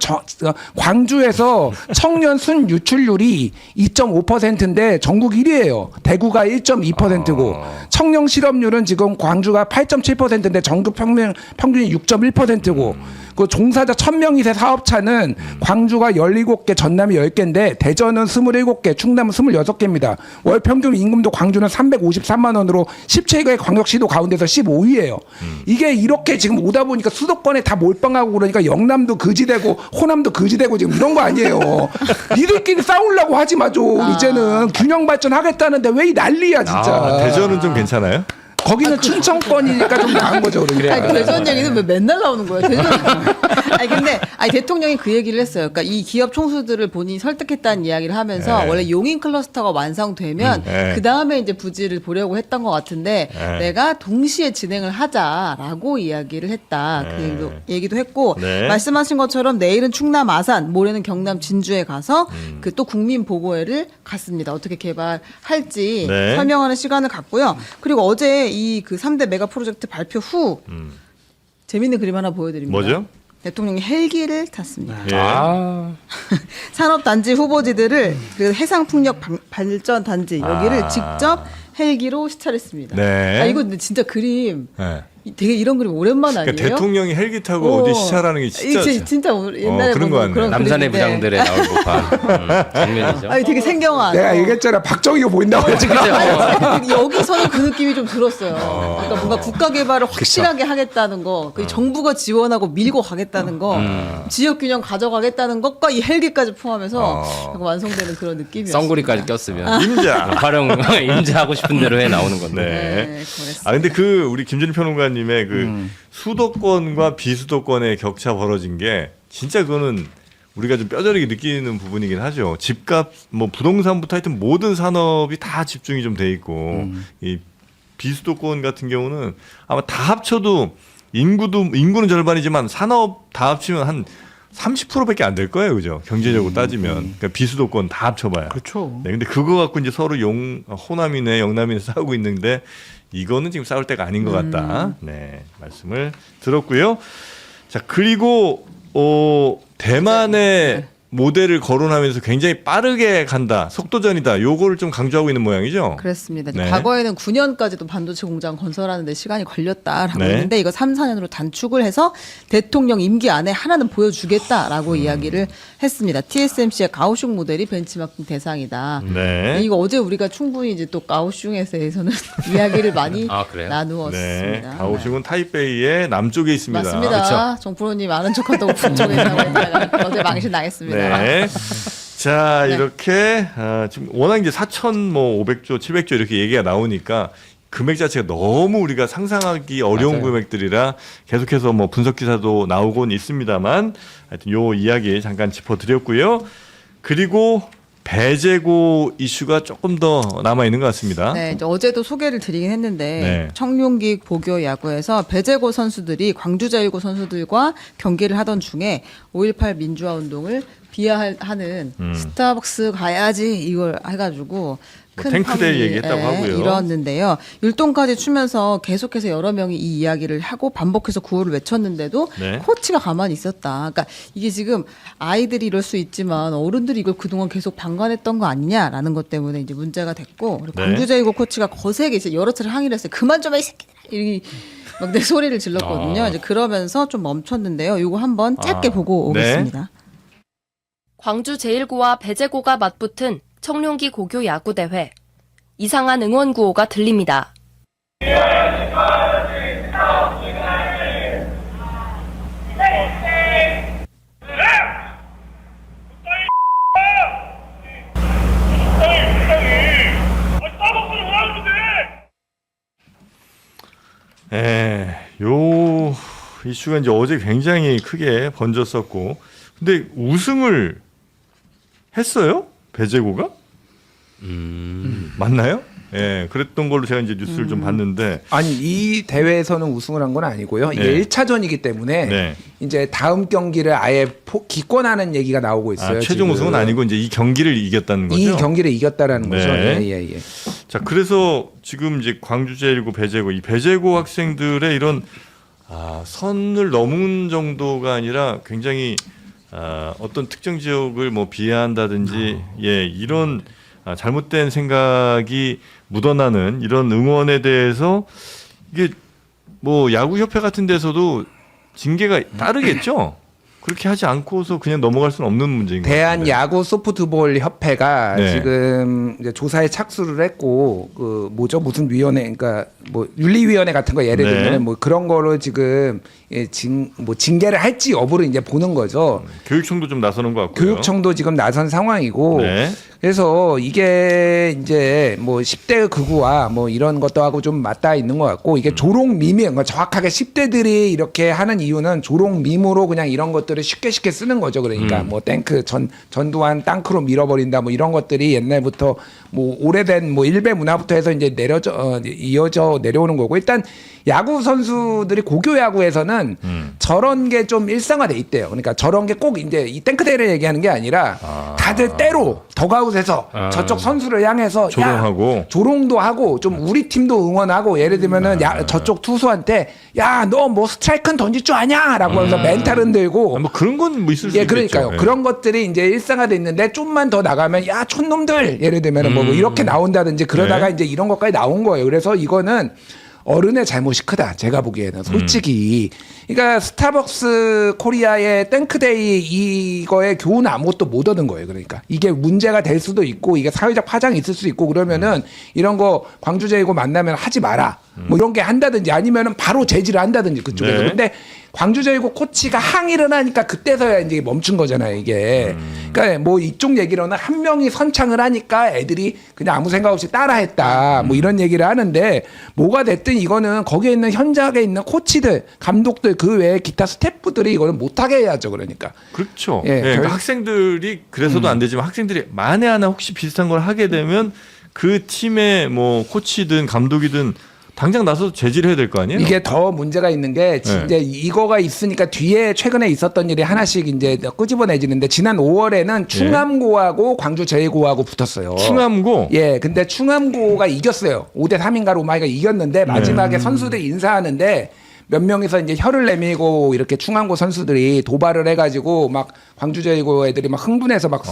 광주에서 청년 순 유출률이 2.5%인데 전국 1위예요. 대구가 1.2%고 청년 실업률은 지금 광주가 8.7%인데 전국 평균이 6.1%고 그 종사자 1000명 이상 사업차는 광주가 17개, 전남이 10개인데 대전은 27개, 충남은 26개입니다. 월 평균 임금도 광주는 353만 원으로 17개 광역시도 가운데서 15위예요. 이게 이렇게 지금 오다 보니까 수도권에 다 몰빵하고 그러니까 영남도 그지되고 호남도 그지되고 지금 이런 거 아니에요. 니들끼리 싸우려고 하지 마 좀. 이제는 균형 발전하겠다는데 왜 이 난리야 진짜. 대전은 좀 괜찮아요? 거기는 춘천권이니까 좀 나은 거죠. 그러니까. 아니, 대전 얘기는 왜 맨날 나오는 거예요? 대전. 아니 근데 대통령이 그 얘기를 했어요. 그러니까 이 기업 총수들을 본인이 설득했다는 이야기를 하면서 네. 원래 용인 클러스터가 완성되면 네. 그 다음에 이제 부지를 보려고 했던 것 같은데 네. 내가 동시에 진행을 하자라고 이야기를 했다. 그 얘기도 했고 네. 말씀하신 것처럼 내일은 충남 아산, 모레는 경남 진주에 가서 그 또 국민 보고회를 갔습니다. 어떻게 개발할지 네. 설명하는 시간을 갖고요. 그리고 어제 이 그 3대 메가 프로젝트 발표 후 재밌는 그림 하나 보여드립니다. 뭐죠? 대통령이 헬기를 탔습니다. 예. 산업단지 후보지들을 그 해상풍력 발전단지 여기를 아. 직접 헬기로 시찰했습니다. 네. 이거 근데 진짜 그림 네. 되게 이런 그림 오랜만 아니에요? 그러니까 대통령이 헬기 타고 어디 시찰하는 게 진짜 진짜 옛날에 그런 거 보면 같네. 그런 남산의 그림인데. 부장들에 나올 법한 장면이죠. 아니 되게 생경한. 내가 얘기했잖아. 박정희가 보인다고 했지. 아니, 여기서는 그 느낌이 좀 들었어요. 그러니까 뭔가 국가 개발을 확실하게 하겠다는 거, 그 정부가 지원하고 밀고 가겠다는 거, 지역 균형 가져가겠다는 것과 이 헬기까지 포함해서 약간 완성되는 그런 느낌이었어요. 썬구리까지 꼈으면 임자. 활용 임자하고 싶은 대로 해 나오는 건데. 네. 그랬습니다. 근데 우리 김준일 평론가님의 수도권과 비수도권의 격차 벌어진 게 진짜 그거는 우리가 좀 뼈저리게 느끼는 부분이긴 하죠. 집값, 뭐 부동산부터 하여튼 모든 산업이 다 집중이 좀 돼 있고 이 비수도권 같은 경우는 아마 다 합쳐도 인구는 절반이지만 산업 다 합치면 한 30%밖에 안 될 거예요, 그죠? 경제적으로 따지면 그러니까 비수도권 다 합쳐봐야. 그렇죠. 네, 근데 그거 갖고 이제 서로 호남이네, 영남이네 싸우고 있는데 이거는 지금 싸울 때가 아닌 것 같다. 네, 말씀을 들었고요. 자, 그리고 대만의 모델을 거론하면서 굉장히 빠르게 간다, 속도전이다. 요거를 좀 강조하고 있는 모양이죠. 그렇습니다. 네. 과거에는 9년까지도 반도체 공장 건설하는데 시간이 걸렸다라고 네. 했는데 이거 3, 4년으로 단축을 해서 대통령 임기 안에 하나는 보여주겠다라고 이야기를 했습니다. TSMC의 가오슝 모델이 벤치마킹 대상이다. 네. 이거 어제 우리가 충분히 이제 또 가오슝에 대해서는 이야기를 많이 아, 그래요? 나누었습니다. 네. 가오슝은 타이베이의 남쪽에 있습니다. 맞습니다. 정프로님 아는 척한다고 북쪽에 있다고 했다가 어제 망신 당했습니다. 네. 자, 네. 이렇게 지금 워낙 이제 4,500조, 700조 이렇게 얘기가 나오니까 금액 자체가 너무 우리가 상상하기 어려운 맞아요. 금액들이라 계속해서 뭐 분석 기사도 나오곤 있습니다만 하여튼 요 이야기 잠깐 짚어드렸고요. 그리고 배재고 이슈가 조금 더 남아 있는 것 같습니다. 네, 이제 어제도 소개를 드리긴 했는데 네. 청룡기 보교 야구에서 배재고 선수들이 광주제일고 선수들과 경기를 하던 중에 5.18 민주화 운동을 비하하는 스타벅스 가야지 이걸 해가지고 큰 탱크대회 파문이, 얘기했다고 하고요. 일어났는데요. 율동까지 추면서 계속해서 여러 명이 이 이야기를 하고 반복해서 구호를 외쳤는데도 네. 코치가 가만히 있었다. 그러니까 이게 지금 아이들이 이럴 수 있지만 어른들이 이걸 그동안 계속 방관했던 거 아니냐라는 것 때문에 이제 문제가 됐고 그리고 네. 광주제일고 코치가 거세게 이제 여러 차례 항의를 했어요. 그만 좀 해 이 새끼들. 막 내 소리를 질렀거든요. 이제 그러면서 좀 멈췄는데요. 이거 한번 짧게 보고 네. 오겠습니다. 광주 제1고와 배재고가 맞붙은 청룡기 고교 야구대회. 이상한 응원 구호가 들립니다. 요 이슈가 이제 어제 굉장히 크게 번졌었고, 근데 우승을 했어요? 배재고가? 맞나요? 예, 그랬던 걸로 제가 이제 뉴스를 좀 봤는데, 아니 이 대회에서는 우승을 한 건 아니고요. 이게 네. 1차전이기 때문에 네. 이제 다음 경기를 아예 기권하는 얘기가 나오고 있어요. 최종 지금. 우승은 아니고 이제 이 경기를 이겼다는 거죠. 이 경기를 이겼다라는 거죠. 네. 예. 자, 그래서 지금 이제 광주제일고 배재고, 이 배재고 학생들의 이런 선을 넘은 정도가 아니라 굉장히 어떤 특정 지역을 뭐 비하한다든지 예, 이런 잘못된 생각이 묻어나는 이런 응원에 대해서 이게 뭐 야구협회 같은 데서도 징계가 따르겠죠. 그렇게 하지 않고서 그냥 넘어갈 수는 없는 문제인 것 대한 같은데. 야구 소프트볼 협회가 네. 지금 이제 조사에 착수를 했고 그 뭐죠 무슨 위원회 그러니까 뭐 윤리위원회 같은 거 예를 네. 들면 뭐 그런 거를 지금 징계를 할지 여부를 이제 보는 거죠. 교육청도 좀 나서는 것 같고요. 교육청도 지금 나선 상황이고 네. 그래서 이게 이제 뭐 10대 극우와 뭐 이런 것도 하고 좀 맞닿아 있는 것 같고 이게 조롱 밈이 그러니까 정확하게 10대들이 이렇게 하는 이유는 조롱 밈으로 그냥 이런 것들을 쉽게 쓰는 거죠. 그러니까 뭐 탱크 전두환 땅크로 밀어버린다 뭐 이런 것들이 옛날부터 뭐 오래된 뭐 일베 문화부터 해서 이제 이어져 내려오는 거고 일단 야구 선수들이 고교 야구에서는 저런 게 좀 일상화돼 있대요. 그러니까 저런 게 꼭 이제 이 탱크 대회를 얘기하는 게 아니라 다들 때로 더가웃에서 저쪽 선수를 향해서 조롱하고. 조롱도 하고 좀 우리 팀도 응원하고 예를 들면은 저쪽 투수한테 야 너 뭐 스트라이크는 던질 줄 아냐라고 하면서 멘탈 흔들고 뭐 그런 건 뭐 있을 수 예, 있겠죠. 그러니까요. 예. 그런 것들이 이제 일상화돼 있는데 좀만 더 나가면 야 촌놈들 예를 들면은 뭐 이렇게 나온다든지 그러다가 네. 이제 이런 것까지 나온 거예요. 그래서 이거는 어른의 잘못이 크다. 제가 보기에는 솔직히. 그러니까 스타벅스 코리아의 땡크데이 이거에 교훈 아무것도 못 얻은 거예요. 그러니까 이게 문제가 될 수도 있고 이게 사회적 파장이 있을 수 있고 그러면은 이런 거 광주제이고 만나면 하지 마라. 뭐 이런 게 한다든지 아니면은 바로 제지를 한다든지 그쪽에서. 네. 근데 광주제이고 코치가 항의를 하니까 그때서야 이제 멈춘 거잖아요. 이게. 그러니까 뭐 이쪽 얘기로는 한 명이 선창을 하니까 애들이 그냥 아무 생각 없이 따라했다. 뭐 이런 얘기를 하는데 뭐가 됐든 이거는 거기에 있는 현장에 있는 코치들, 감독들 그 외에 기타 스태프들이 이거는 못하게 해야죠. 그러니까. 그렇죠. 예, 예, 그러니까 학생들이 그래서도 안 되지만 학생들이 만에 하나 혹시 비슷한 걸 하게 되면 그 팀의 뭐 코치든 감독이든 당장 나서서 제지를 해야 될 거 아니에요? 이게 더 문제가 있는 게 이제 이거가 있으니까 뒤에 최근에 있었던 일이 하나씩 이제 끄집어내지는데 지난 5월에는 충암고하고 광주제이고하고 붙었어요. 충암고. 예, 근데 충암고가 이겼어요. 5대 3인가 로마이가 이겼는데 마지막에 선수들 인사하는데 몇 명이서 이제 혀를 내밀고 이렇게 충암고 선수들이 도발을 해가지고 막 광주제이고 애들이 막 흥분해서 막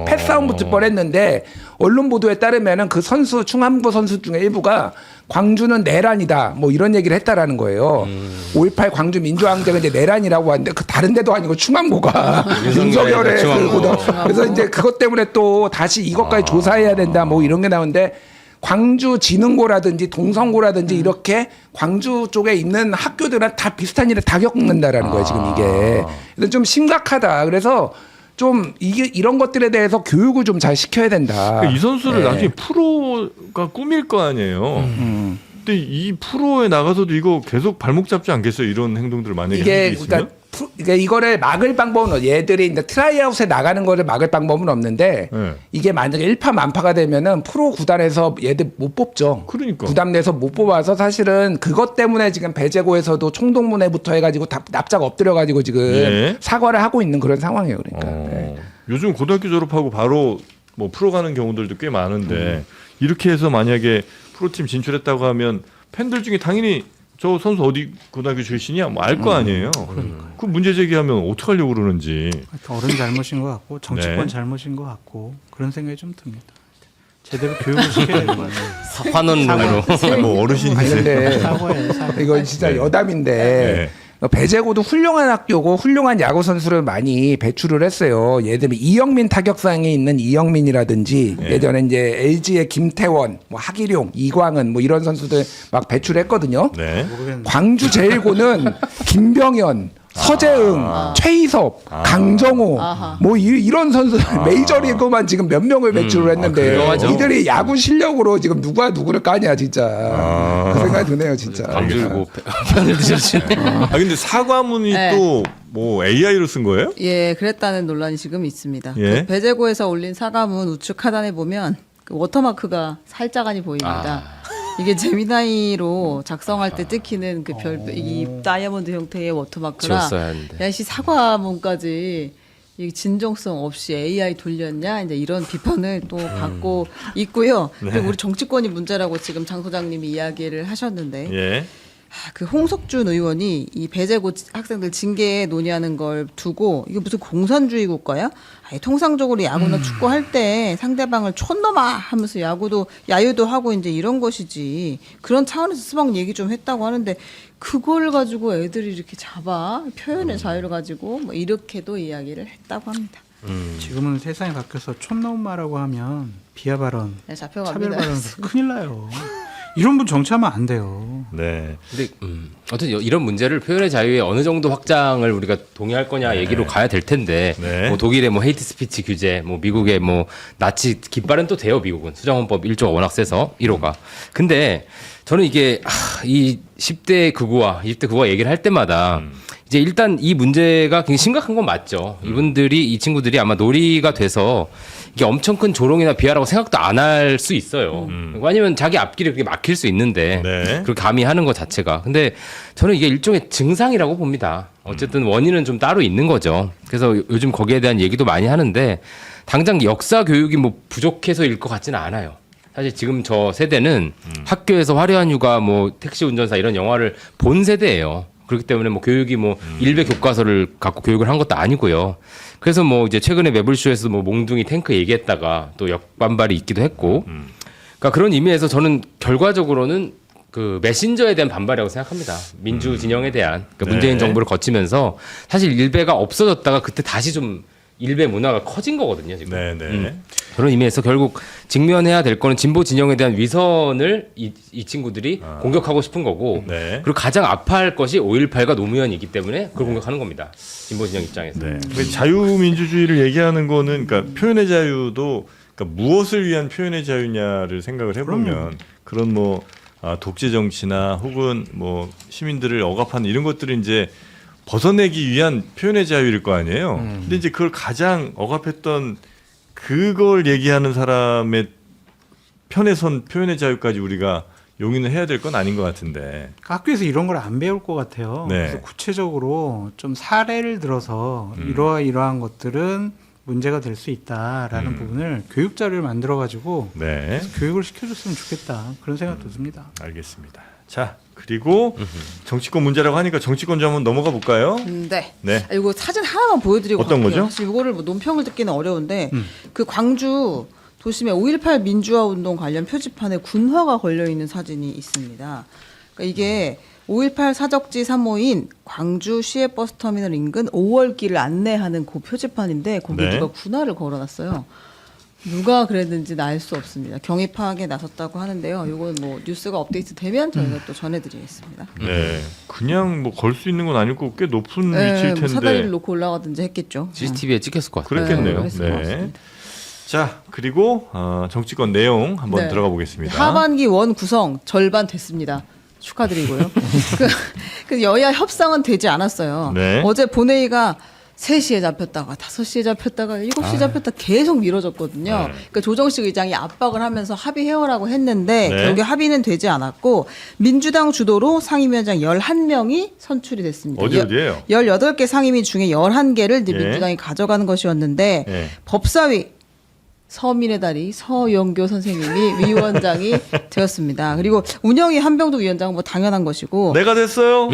패싸움 붙을 뻔했는데 언론 보도에 따르면은 그 선수 충암고 선수 중에 일부가 광주는 내란이다 뭐 이런 얘기를 했다라는 거예요. 5.18 광주 민주항쟁은 이제 내란이라고 하는데 그 다른 데도 아니고 충암고가 윤석열의 충암고. 그래서 이제 그것 때문에 또 다시 이것까지 조사해야 된다 뭐 이런 게 나오는데. 광주 진흥고라든지 동성고라든지 이렇게 광주 쪽에 있는 학교들은 다 비슷한 일을 다 겪는다라는 거예요 지금 이게. 그래서 좀 심각하다. 그래서 좀 이게 이런 것들에 대해서 교육을 좀 잘 시켜야 된다. 그러니까 이 선수를 네. 나중에 프로가 꿈일 거 아니에요. 근데 이 프로에 나가서도 이거 계속 발목 잡지 않겠어요? 이런 행동들을 만약에 하게 이게 있으면? 그러니까 이거를 막을 방법은 얘들이 이제 트라이아웃에 나가는 거를 막을 방법은 없는데 네. 이게 만약에 일파만파가 되면은 프로 구단에서 얘들 못 뽑죠. 그러니까. 구단 내에서 못 뽑아서 사실은 그것 때문에 지금 배제고에서도 총동문회부터 해가지고 납작 엎드려가지고 지금 예. 사과를 하고 있는 그런 상황이에요. 그러니까. 네. 요즘 고등학교 졸업하고 바로 뭐 프로 가는 경우들도 꽤 많은데 이렇게 해서 만약에 프로팀 진출했다고 하면 팬들 중에 당연히 저 선수 어디 고등학교 출신이야 뭐 알 거 아니에요. 그 문제 제기하면 어떻게 하려고 그러는지. 어른 잘못인 것 같고 정치권 네. 잘못인 것 같고 그런 생각이 좀 듭니다. 제대로 교육을 시켜야 될 것 같아요. 환원론으로. 뭐 어르신이세요. 아니 근데 사과예요, 사과. 이건 진짜 네. 여담인데 네. 배제고도 훌륭한 학교고 훌륭한 야구 선수를 많이 배출을 했어요. 예를 들면 이영민 타격상에 있는 이영민이라든지 네. 예전에 이제 LG의 김태원, 뭐 하기룡, 이광은 뭐 이런 선수들 막 배출했거든요. 네. 모르겠는데. 광주 제일고는 김병현, 서재응, 최희섭, 강정호 아하. 뭐 이런 선수들 메이저리그만 지금 몇 명을 배출을 했는데 훌륭하죠. 이들이 야구 실력으로 지금 누가 누구를 까냐 진짜 그 생각이 드네요 진짜. 광주고 편을 드셨시네. 아 근데 사과문이 네. 또 뭐 AI로 쓴 거예요? 예, 그랬다는 논란이 지금 있습니다. 예? 그 배제고에서 올린 사과문 우측 하단에 보면 그 워터마크가 살짝하니 보입니다. 이게 제미나이로 작성할 때 찍히는 그 이 다이아몬드 형태의 워터마크라 지웠어야 하는데. 야시 사과문까지 이 진정성 없이 AI 돌렸냐 이제 이런 비판을 또 받고 있고요. 그리고 우리 정치권이 문제라고 지금 장 소장님이 이야기를 하셨는데 예. 그 홍석준 의원이 이 배제고 학생들 징계 논의하는 걸 두고 이게 무슨 공산주의 국가야? 아니, 통상적으로 야구나 축구 할 때 상대방을 촌놈아 하면서 야유도 하고 이제 이런 것이지 그런 차원에서 스방 얘기 좀 했다고 하는데 그걸 가지고 애들이 이렇게 잡아 표현의 자유를 가지고 뭐 이렇게도 이야기를 했다고 합니다. 지금은 세상이 바뀌어서 촌놈마라고 하면 비하 발언, 네, 차별 잡혀갑니다. 발언 큰일 나요. 이런 분 정치하면 안 돼요. 네. 근데 어쨌든 이런 문제를 표현의 자유에 어느 정도 확장을 우리가 동의할 거냐 얘기로 가야 될 텐데 네. 뭐 독일의 뭐 헤이트 스피치 규제, 뭐 미국의 뭐 나치 깃발은 또 돼요. 미국은 수정헌법 1조가 워낙 세서 1호가. 근데 저는 이게 이 10대 극우와 20대 극우와 얘기를 할 때마다 이제 일단 이 문제가 굉장히 심각한 건 맞죠. 이 친구들이 아마 놀이가 돼서 이게 엄청 큰 조롱이나 비하라고 생각도 안 할 수 있어요. 아니면 자기 앞길이 그렇게 막힐 수 있는데 네. 그걸 감히 하는 것 자체가. 근데 저는 이게 일종의 증상이라고 봅니다. 어쨌든 원인은 좀 따로 있는 거죠. 그래서 요즘 거기에 대한 얘기도 많이 하는데 당장 역사 교육이 뭐 부족해서일 것 같지는 않아요. 사실 지금 저 세대는 학교에서 화려한 휴가, 뭐 택시 운전사 이런 영화를 본 세대예요. 그렇기 때문에 뭐 교육이 뭐 일베 교과서를 갖고 교육을 한 것도 아니고요. 그래서 뭐 이제 최근에 매블쇼에서 뭐 몽둥이 탱크 얘기했다가 또 역반발이 있기도 했고. 그러니까 그런 의미에서 저는 결과적으로는 그 메신저에 대한 반발이라고 생각합니다. 민주 진영에 대한 그러니까 네. 문재인 정부를 거치면서 사실 일베가 없어졌다가 그때 다시 좀 일베 문화가 커진 거거든요. 지금. 네네. 그런 의미에서 결국 직면해야 될 거는 진보 진영에 대한 위선을 이 친구들이 공격하고 싶은 거고 네. 그리고 가장 아파할 것이 5.18과 노무현이기 때문에 그걸 공격하는 겁니다. 진보 진영 입장에서. 네. 자유민주주의를 얘기하는 거는 그러니까 표현의 자유도 그러니까 무엇을 위한 표현의 자유냐를 생각을 해보면 그런 뭐 독재 정치나 혹은 뭐 시민들을 억압하는 이런 것들을 이제 벗어내기 위한 표현의 자유일 거 아니에요. 근데 이제 그걸 가장 억압했던 그걸 얘기하는 사람의 편에 선 표현의 자유까지 우리가 용인을 해야 될 건 아닌 것 같은데. 학교에서 이런 걸 안 배울 것 같아요. 네. 그래서 구체적으로 좀 사례를 들어서 이러한 것들은 문제가 될 수 있다라는 부분을 교육 자료를 만들어 가지고 네. 교육을 시켜줬으면 좋겠다 그런 생각도 듭니다. 알겠습니다. 자, 그리고 정치권 문제라고 하니까 정치권 좀 한번 넘어가 볼까요? 네. 네. 이거 사진 하나만 보여드리고 어떤 갈게요. 거죠? 사실 이거를 뭐 논평을 듣기는 어려운데 그 광주 도심에 5.18 민주화 운동 관련 표지판에 군화가 걸려 있는 사진이 있습니다. 그러니까 이게 5.18 사적지 3호인 광주 시외버스터미널 인근 5월길을 안내하는 그 표지판인데 거기에 네. 누가 군화를 걸어놨어요. 누가 그랬는지는 알 수 없습니다. 경위 파악에 나섰다고 하는데요. 이건 뭐 뉴스가 업데이트되면 저희가 또 전해드리겠습니다. 네. 그냥 뭐 걸 수 있는 건 아닐 거고 꽤 높은 네, 위치일 뭐 텐데. 사다리를 놓고 올라가든지 했겠죠. CCTV에 찍혔을 것 같아요. 그랬겠네요. 그랬을 것 네. 같습니다. 자, 그리고 정치권 내용 한번 네. 들어가 보겠습니다. 하반기 원 구성 절반 됐습니다. 축하드리고요. 그 여야 협상은 되지 않았어요. 네. 어제 본회의가 3시에 잡혔다가 5시에 잡혔다가 7시에 잡혔다 계속 미뤄졌거든요. 네. 그러니까 조정식 의장이 압박을 하면서 합의해오라고 했는데 네. 결국 합의는 되지 않았고 민주당 주도로 상임위원장 11명이 선출이 됐습니다. 어디에요? 18개 상임위 중에 11개를 예. 민주당이 가져가는 것이었는데 예. 법사위 서민의 다리 서영교 선생님이 위원장이 되었습니다. 그리고 운영위 한병도 위원장은 뭐 당연한 것이고 내가 됐어요.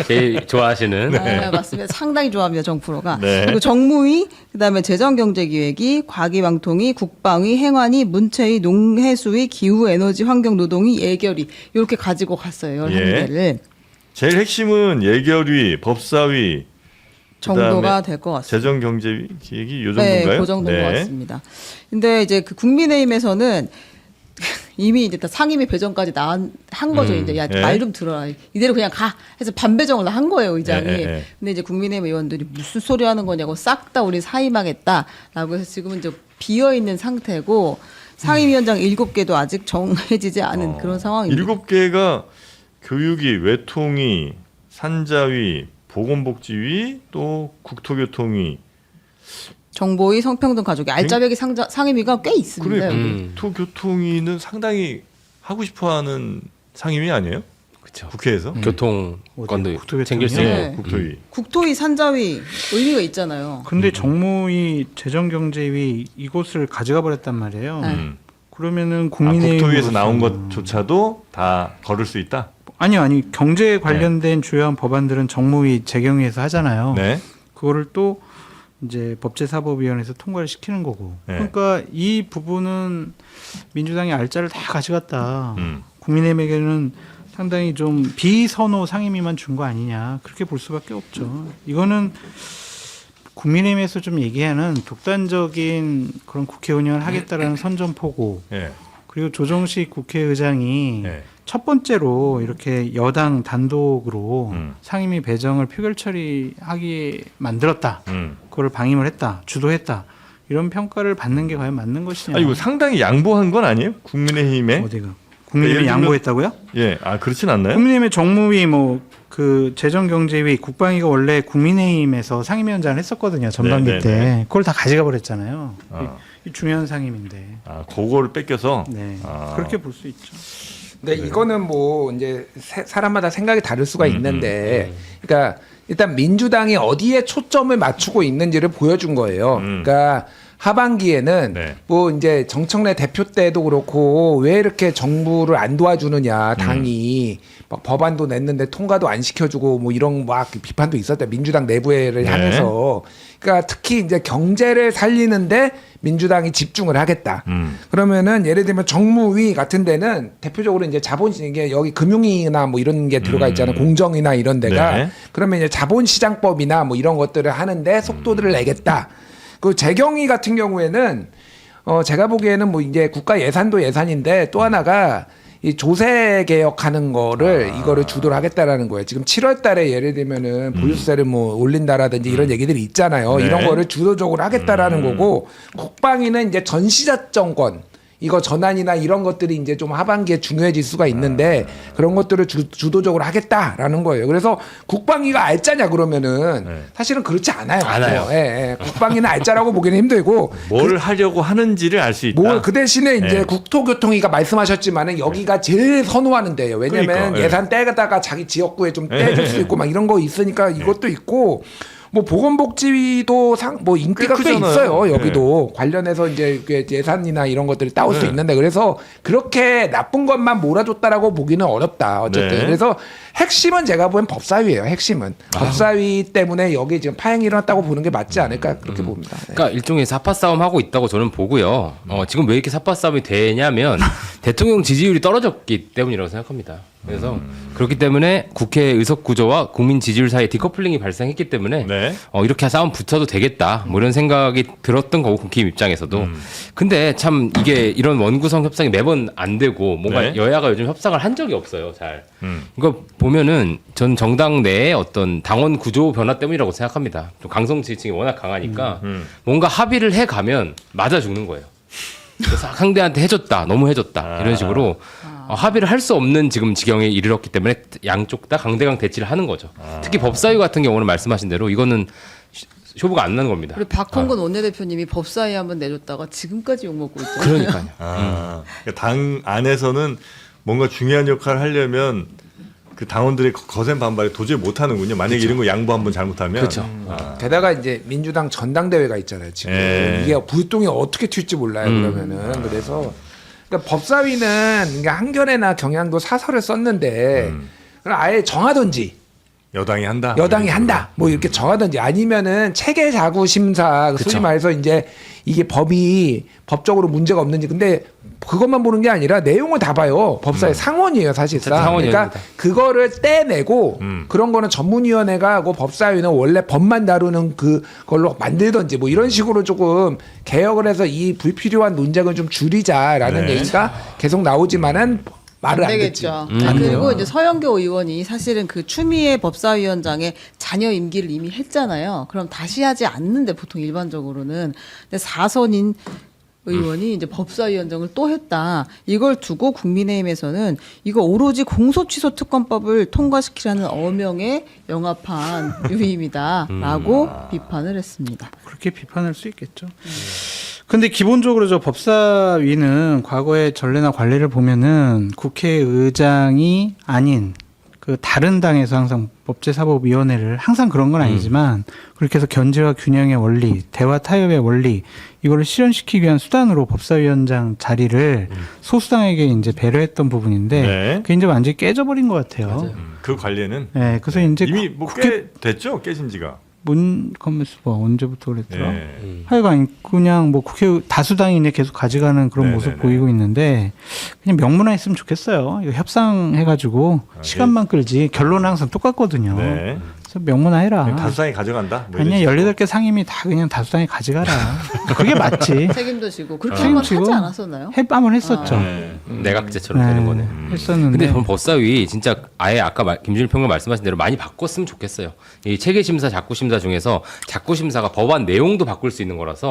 제일 좋아하시는 아, 맞습니다. 상당히 좋아합니다. 정프로가. 네. 그리고 정무위, 그다음에 재정경제기획위, 과기방통위, 국방위, 행안위, 문체위, 농해수위, 기후에너지, 환경노동위, 예결위 이렇게 가지고 갔어요. 11개를. 제일 핵심은 예결위, 법사위, 정도가 그다음에 될 것 같습니다. 재정경제기획이 요 정도인가요? 네, 그 정도인 것 같습니다. 근데 이제 그 국민의힘에서는 이미 이제 다 상임위 배정까지 한 거죠. 이제 야, 예. 말 좀 들어라. 이대로 그냥 가 해서 반배정을 한 거예요, 의장이. 예. 근데 이제 국민의힘 의원들이 무슨 소리 하는 거냐고 싹 다 우리 사임하겠다라고 해서 지금은 이제 비어 있는 상태고 상임위원장 7개도 아직 정해지지 않은 그런 상황입니다. 7개가 교육위, 외통위, 산자위, 보건복지위, 또 국토교통위. 정보위, 성평등 가족위, 알짜배기 상임위가 꽤 있습니다. 그래, 여기. 국토교통위는 상당히 하고 싶어하는 상임위 아니에요? 그렇죠. 국회에서? 교통권도 국토교통이요? 챙길 수 있고 네. 국토위. 국토위, 산자위 의미가 있잖아요. 근데 정무위, 재정경제위 이곳을 가져가 버렸단 말이에요. 네. 그러면은 국민의힘 국토위에서 나온 것조차도 다 걸을 수 있다? 아니 경제 관련된 주요한 법안들은 정무위, 재경위에서 하잖아요. 네. 그거를 또 이제 법제사법위원회에서 통과를 시키는 거고. 네. 그러니까 이 부분은 민주당이 알짜를 다 가져갔다. 음. 국민의힘에게는 상당히 좀 비선호 상임위만 준 거 아니냐 그렇게 볼 수밖에 없죠. 이거는 국민의힘에서 좀 얘기하는 독단적인 그런 국회 운영을 하겠다라는 선전포고. 예. 그리고 조정식 국회의장이 예. 첫 번째로 이렇게 여당 단독으로 음. 상임위 배정을 표결 처리하게 만들었다. 그걸 방임을 했다. 주도했다. 이런 평가를 받는 게 과연 맞는 것이냐. 아니, 이거 상당히 양보한 건 아니에요? 국민의힘에? 어디가? 국민의힘이 예를 들면- 양보했다고요? 예. 아, 그렇진 않나요? 국민의힘의 정무위 그 재정경제위 국방위가 원래 국민의힘에서 상임위원장을 했었거든요. 전반기 네, 네, 때. 네. 그걸 다 가져가 버렸잖아요. 아. 이 중요한 상임인데. 아, 그거를 뺏겨서? 네. 아. 그렇게 볼 수 있죠. 근데 이거는 뭐 이제 사람마다 생각이 다를 수가 있는데, 그러니까 일단 민주당이 어디에 초점을 맞추고 있는지를 보여준 거예요. 그러니까 하반기에는 네. 뭐 이제 정청래 대표 때도 그렇고 왜 이렇게 정부를 안 도와주느냐 당이 막 법안도 냈는데 통과도 안 시켜주고 뭐 이런 막 비판도 있었대 민주당 내부를 네. 향해서. 그러니까 특히 이제 경제를 살리는데 민주당이 집중을 하겠다. 그러면은 예를 들면 정무위 같은 데는 대표적으로 이제 자본시장 이게 여기 금융위나 뭐 이런 게 들어가 있잖아요. 공정이나 이런 데가 네. 그러면 이제 자본시장법이나 뭐 이런 것들을 하는데 속도들을 내겠다. 그 재경위 같은 경우에는 제가 보기에는 뭐 이제 국가 예산도 예산인데 또 하나가 이 조세 개혁하는 거를 이거를 주도를 하겠다라는 거예요. 지금 7월 달에 예를 들면은 보유세를 뭐 올린다라든지 이런 얘기들이 있잖아요. 네. 이런 거를 주도적으로 하겠다라는 거고 국방위는 이제 전시자 정권 이거 전환이나 이런 것들이 이제 좀 하반기에 중요해질 수가 있는데 그런 것들을 주도적으로 하겠다라는 거예요. 그래서 국방위가 알짜냐 그러면은 네. 사실은 그렇지 않아요. 않아요. 예, 예. 국방위는 알짜라고 보기는 힘들고 뭘 하려고 하는지를 알 수 있다. 뭐 그 대신에 이제 네. 국토교통위가 말씀하셨지만은 여기가 제일 선호하는 데예요. 왜냐면 그러니까, 예산 떼다가 자기 지역구에 좀 떼줄 수 있고 막 이런 거 있으니까 이것도 있고 뭐 보건복지위도 뭐 인기가 꽤 크잖아요. 있어요. 여기도 관련해서 이제 예산이나 이런 것들을 따올 수 네. 있는데 그래서 그렇게 나쁜 것만 몰아줬다라고 보기는 어렵다. 어쨌든 네. 그래서 핵심은 제가 보기엔 법사위예요. 핵심은 법사위 때문에 여기 지금 파행이 일어났다고 보는 게 맞지 않을까 그렇게 봅니다. 네. 그러니까 일종의 사파 싸움 하고 있다고 저는 보고요. 지금 왜 이렇게 사파 싸움이 되냐면 대통령 지지율이 떨어졌기 때문이라고 생각합니다. 그래서 그렇기 때문에 국회 의석 구조와 국민 지지율 사이에 디커플링이 발생했기 때문에 네. 이렇게 싸움 붙여도 되겠다 뭐 이런 생각이 들었던 거고 국힘 입장에서도. 근데 참 이게 이런 원구성 협상이 매번 안 되고 뭔가 네. 여야가 요즘 협상을 한 적이 없어요. 잘. 이거 보면은 전 정당 내의 어떤 당원 구조 변화 때문이라고 생각합니다. 좀 강성 지지층이 워낙 강하니까 뭔가 합의를 해 가면 맞아 죽는 거예요. 그래서 상대한테 해줬다, 너무 해줬다 이런 식으로 합의를 할 수 없는 지금 지경에 이르렀기 때문에 양쪽 다 강대강 대치를 하는 거죠. 특히 법사위 같은 경우는 말씀하신 대로 이거는 쇼부가 안 나는 겁니다. 우리 박홍근 원내대표님이 법사위 한번 내줬다가 지금까지 욕먹고 있잖아요. 그러니까요. 그러니까 당 안에서는 뭔가 중요한 역할을 하려면 그 당원들의 거센 반발에 도저히 못 하는군요. 만약에 이런 거 양보 한번 잘못하면. 그렇죠. 게다가 이제 민주당 전당대회가 있잖아요. 지금 예. 이게 불똥이 어떻게 튈지 몰라요. 그러면은 그래서 그러니까 법사위는 그러니까 한겨레나 경향도 사설을 썼는데 그럼 아예 정하든지 여당이 한다. 여당이 한다 뭐 이렇게 정하든지 아니면은 체계 자구 심사 소위 그쵸. 말해서 이제 이게 법이 법적으로 문제가 없는지 근데 그것만 보는 게 아니라 내용을 다 봐요. 법사위 상원이에요 사실상. 상원위원입니다. 그러니까 그거를 떼내고 그런 거는 전문위원회가 하고 법사위는 원래 법만 다루는 그걸로 만들든지 뭐 이런 식으로 조금 개혁을 해서 이 불필요한 논쟁을 좀 줄이자라는 네. 얘기가 계속 나오지만은 말을 안 안 듣지. 되겠죠. 그리고 이제 서영교 의원이 사실은 그 추미애 법사위원장의 잔여 임기를 이미 했잖아요. 그럼 다시 하지 않는데 보통 일반적으로는 근데 4선인 의원이 이제 법사위원장을 또 했다. 이걸 두고 국민의힘에서는 이거 오로지 공소취소 특검법을 통과시키라는 어명에 영합한 유임이다라고 비판을 했습니다. 그렇게 비판할 수 있겠죠. 근데 기본적으로 저 법사위는 과거의 전례나 관례를 보면은 국회의장이 아닌 그 다른 당에서 항상 법제사법위원회를 항상 그런 건 아니지만 그렇게 해서 견제와 균형의 원리, 대화 타협의 원리 이거를 실현시키기 위한 수단으로 법사위원장 자리를 소수당에게 이제 배려했던 부분인데 네. 그게 이제 완전히 깨져버린 것 같아요. 그 관례는 네, 그래서 이제 이미 뭐 꽤 됐죠. 깨진 지가. 문컴미스가 언제부터 그랬더라? 네. 하여간 그냥 뭐 국회 다수당이 이제 계속 가져가는 그런 네네네. 모습 보이고 있는데 그냥 명문화했으면 좋겠어요. 이거 협상해가지고 시간만 끌지 결론은 항상 똑같거든요. 네. 그래서 명문화해라. 다수당이 가져간다. 뭐 이런 아니야 식으로. 18개 상임위 다 그냥 다수당이 가져가라. 그게 맞지. 책임도 지고 그렇게 한 번 하지 책임지고 않았었나요? 한번 했었죠. 네. 내각제처럼 네, 되는 거네. 했었는데 근데 저는 법사위 진짜 아예 아까 김준일 평론 말씀하신 대로 많이 바꿨으면 좋겠어요. 이 체계심사, 작구심사 중에서 작구심사가 법안 내용도 바꿀 수 있는 거라서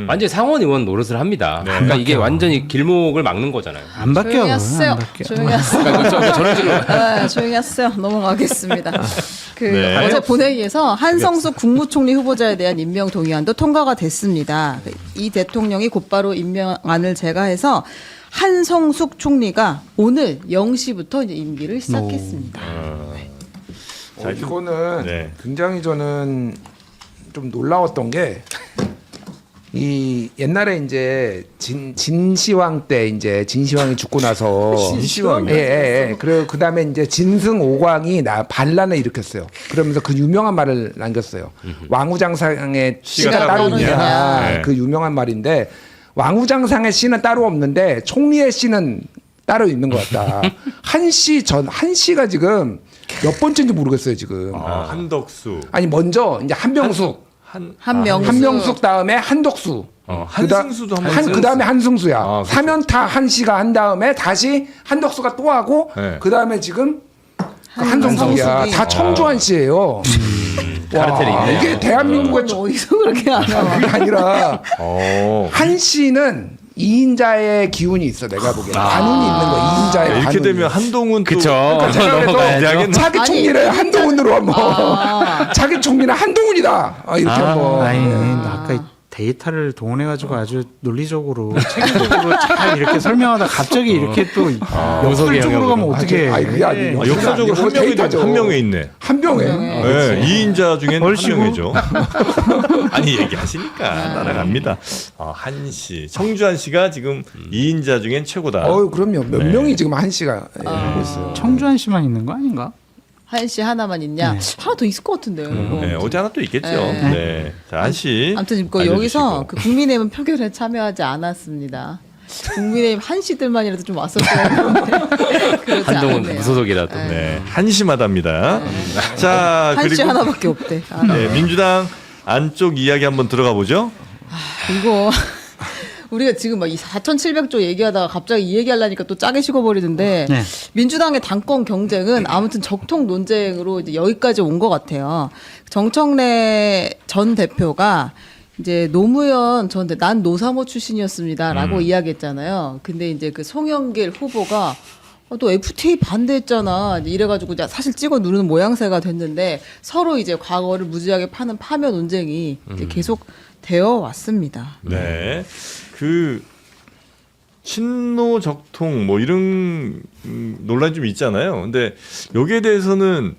완전히 상원 의원 노릇을 합니다. 네. 그러니까 이게 완전히 길목을 막는 거잖아요. 안 바뀌어. 조용히 하세요. 안 바뀌어. 조용히 하세요. 그러니까 저런 식으로 네, 조용히 하세요. 넘어가겠습니다. 그 네. 어제 본회의에서 한성수 국무총리 후보자에 대한 임명 동의안도 통과가 됐습니다. 이 대통령이 곧바로 임명안을 제거해서 한성숙 총리가 오늘 0시부터 이제 임기를 시작했습니다. 자, 이거는 네. 굉장히 저는 좀 놀라웠던 게 이 옛날에 이제 진시황 때 이제 진시황이 죽고 나서 진시황이요? 예. 그리고 그다음에 이제 진승 오광이 반란을 일으켰어요. 그러면서 그 유명한 말을 남겼어요. 왕후장상의 씨가 따로 있냐. 네. 그 유명한 말인데 왕후장상의 씨는 따로 없는데 총리의 씨는 따로 있는 것 같다. 한씨가 지금 몇 번째인지 모르겠어요 지금. 한덕수, 아니 먼저 이제 한명숙. 한명숙 다음에 한덕수. 한승수도 그 다음에 한승수야. 그렇죠. 사면타 한씨가 한 다음에 다시 한덕수가 또 하고 네. 그 다음에 지금 한성숙이야. 한성숙이. 다 청주한 씨예요. 카르텔이 있네요. 이게 대한민국의 그건 어디서 그렇게 알아? 그게 아니라 어. 한 씨는 2인자의 기운이 있어 내가 보기엔 간운이 있는 거야. 2인자의 이렇게 간운이. 되면 한동훈 또 그쵸. 제가 넘어가야죠. 그래서 자기 아니, 총리를 한동훈으로 한번 자기 총리는 한동훈이다. 이렇게 한번. 아니, 아까 이 데이터를 동원해가지고 아주 논리적으로 체계적으로 잘 이렇게 설명하다 갑자기 이렇게 또 역설적으로 가면 어떻게 해? 아니 그게 아니에요. 역사적으로 한 명에 있네. 한 명에. 네, 2인자 중엔 한 얼씨구. 명이죠. 아니 얘기하시니까 따라갑니다. 한씨, 청주한 씨가 지금 2인자 중엔 최고다. 그럼요. 몇 명이 지금 한 씨가 하고 있어요. 청주한 씨만 있는 거 아닌가? 한씨 하나만 있냐? 하나 더 있을 것 같은데요. 네, 어디 하나 또 있겠죠. 네. 네, 자, 한 씨. 아무튼 그 여기서 그 국민의힘은 표결에 참여하지 않았습니다. 국민의힘 한씨들만이라도 좀 왔었어야 했는데 그렇지 한동훈 않았네요. 무소속이라도. 네, 한심하답니다. 자, 한씨 그리고 하나밖에 없대. 네, 민주당 안쪽 이야기 한번 들어가 보죠. 이거 우리가 지금 막 이 4,700조 얘기하다가 갑자기 이 얘기하려니까 또 짜게 식어버리는데 네. 민주당의 당권 경쟁은 아무튼 적통 논쟁으로 이제 여기까지 온 것 같아요. 정청래 전 대표가 이제 노무현 난 노사모 출신이었습니다라고 이야기했잖아요. 근데 이제 그 송영길 후보가 또 FTA 반대했잖아. 이제 이래가지고 이제 사실 찍어 누르는 모양새가 됐는데 서로 이제 과거를 무지하게 파는 파면 논쟁이 이제 계속 되어 왔습니다. 네, 그 친노 적통 뭐 이런 논란이 좀 있잖아요. 근데 여기에 대해서는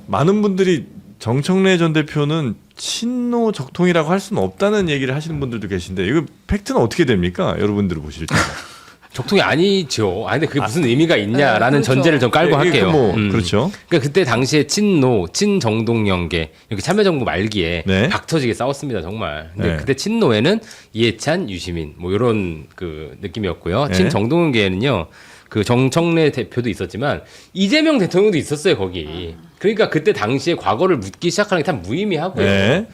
많은 분들이 정청래 전 대표는 친노 적통이라고 할 수는 없다는 얘기를 하시는 분들도 계신데 이거 팩트는 어떻게 됩니까? 여러분들 보실 때. 적통이 아니죠. 근데 그게 무슨 의미가 있냐라는 그렇죠. 전제를 좀 깔고 할게요. 그렇죠. 그러니까 그때 당시에 친노, 친정동연계 이렇게 참여정부 말기에 네. 박터지게 싸웠습니다 정말. 근데 네. 그때 친노에는 이해찬, 유시민 뭐 이런 그 느낌이었고요. 네. 친정동연계에는요 그 정청래 대표도 있었지만 이재명 대통령도 있었어요 거기. 그러니까 그때 당시에 과거를 묻기 시작하는 게 참 무의미하고요. 네.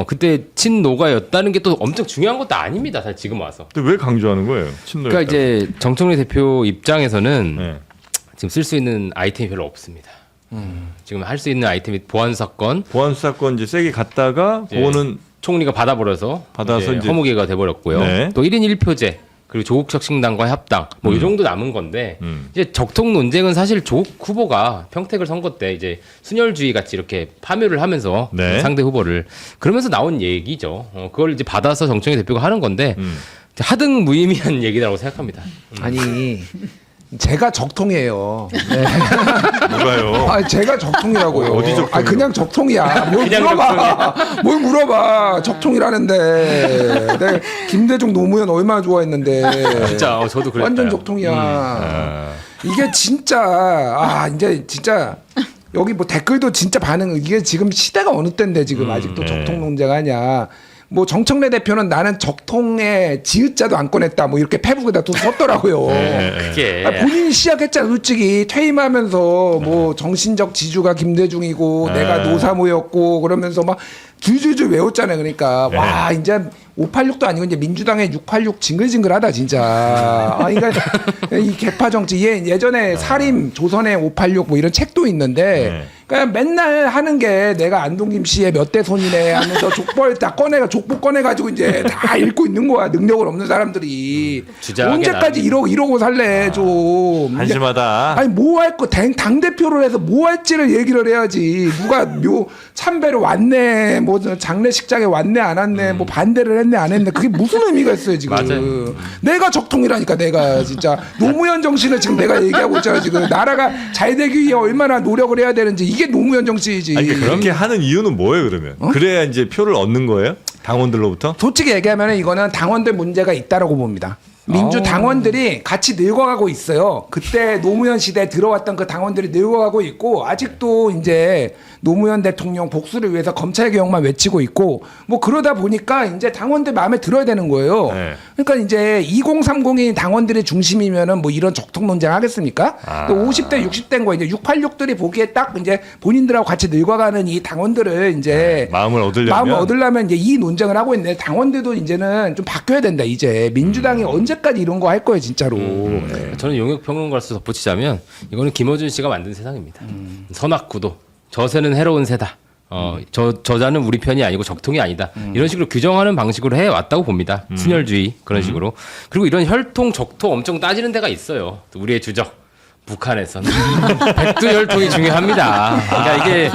그때 친노가였다는 게 또 엄청 중요한 것도 아닙니다. 사실 지금 와서. 근데 왜 강조하는 거예요? 친노. 그러니까 이제 정청래 대표 입장에서는 네. 지금 쓸 수 있는 아이템이 별로 없습니다. 지금 할 수 있는 아이템이 보안 사건, 보안 수사권 이제 세게 갔다가 예. 그거는 총리가 받아서 이제 허무개가 돼버렸고요. 네. 또 1인 1표제 그리고 조국 혁신당과의 합당 뭐 이 정도 남은 건데 이제 적통 논쟁은 사실 조국 후보가 평택을 선거 때 이제 순혈주의 같이 이렇게 파묘를 하면서 네. 상대 후보를 그러면서 나온 얘기죠. 그걸 이제 받아서 정청래 대표가 하는 건데 하등 무의미한 얘기라고 생각합니다. 아니 제가 적통이에요. 누가요? 제가 적통이라고요. 어디 적통이요? 그냥 적통이야. 뭘 그냥 물어봐. 뭘 물어봐. 적통이라는데. 내가 김대중 노무현 얼마나 좋아했는데. 진짜 저도 그랬어요. 완전 적통이야. 이게 진짜 이제 진짜 여기 뭐 댓글도 진짜 반응 이게 지금 시대가 어느 때인데 지금 아직도 네. 적통 논쟁하냐. 뭐 정청래 대표는 나는 적통에 지읒자도 안 꺼냈다 뭐 이렇게 페북에다 또 썼더라고요. 그게 본인이 시작했잖아. 솔직히 퇴임하면서 뭐 정신적 지주가 김대중이고 내가 노사모였고 그러면서 막 줄줄줄 외웠잖아요. 그러니까 와 이제 586도 아니고 이제 민주당의 686 징글징글하다 진짜. 그러니까 이 개파 정치 예전에 사림 조선의 586 뭐 이런 책도 있는데 그냥 맨날 하는 게 내가 안동김 씨의 몇 대 손이네 하면서 족보 다 족보 꺼내가지고 이제 다 읽고 있는 거야. 능력을 없는 사람들이 주작하게 언제까지 이러고 살래 좀. 한심하다. 아니 뭐 할 거 당 대표를 해서 뭐 할지를 얘기를 해야지. 누가 참배로 왔네, 뭐 장례식장에 왔네 안 왔네, 뭐 반대를 했네 안 했네. 그게 무슨 의미가 있어요 지금. 맞아요. 내가 적통이라니까 내가 진짜 노무현 정신을 지금 내가 얘기하고 있잖아 지금. 나라가 잘 되기 위해 얼마나 노력을 해야 되는지 이게 노무현 정신이지. 아니, 그렇게 하는 이유는 뭐예요 그러면? 그래야 이제 표를 얻는 거예요? 당원들로부터? 솔직히 얘기하면 이거는 당원들 문제가 있다라고 봅니다. 민주 당원들이 같이 늙어가고 있어요. 그때 노무현 시대에 들어왔던 그 당원들이 늙어가고 있고 아직도 이제 노무현 대통령 복수를 위해서 검찰 개혁만 외치고 있고 뭐 그러다 보니까 이제 당원들 마음에 들어야 되는 거예요. 네. 그러니까 이제 2030이 당원들이 중심이면은 뭐 이런 적통 논쟁 하겠습니까? 또 50대 60대인 거 이제 686들이 보기에 딱 이제 본인들하고 같이 늙어가는 이 당원들을 이제 마음을 얻으려면 이제 이 논쟁을 하고 있는데 당원들도 이제는 좀 바뀌어야 된다. 이제 민주당이 언제까지 이런 거 할 거예요, 진짜로. 네. 저는 용역평론가로서 덧붙이자면 이거는 김어준 씨가 만든 세상입니다. 선악구도 저세는 해로운 새다. 저자는 우리 편이 아니고 적통이 아니다. 이런 식으로 규정하는 방식으로 해왔다고 봅니다. 친혈주의 그런 식으로. 그리고 이런 혈통, 적통 엄청 따지는 데가 있어요. 우리의 주적. 북한에서는 백두혈통이 중요합니다. 그러니까 이게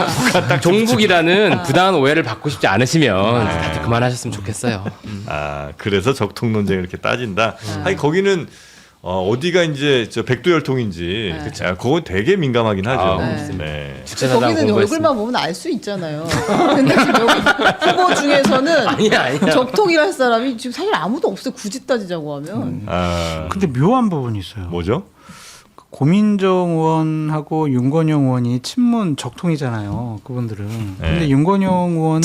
종북이라는 부당한 오해를 받고 싶지 않으시면 다들 그만하셨으면 좋겠어요. 아, 그래서 적통 논쟁을 이렇게 따진다. 아니 거기는 어디가 이제 저 백두혈통인지 그거 되게 민감하긴 하죠. 네. 주체사상 거기는 공부했습니다. 얼굴만 보면 알 수 있잖아요. 근데 지금 여기 후보 중에서는 아니야. 적통이랄 사람이 지금 사실 아무도 없어요. 굳이 따지자고 하면. 아, 근데 묘한 부분이 있어요. 뭐죠? 고민정 의원하고 윤건영 의원이 친문 적통이잖아요. 그분들은. 근데 윤건영 의원은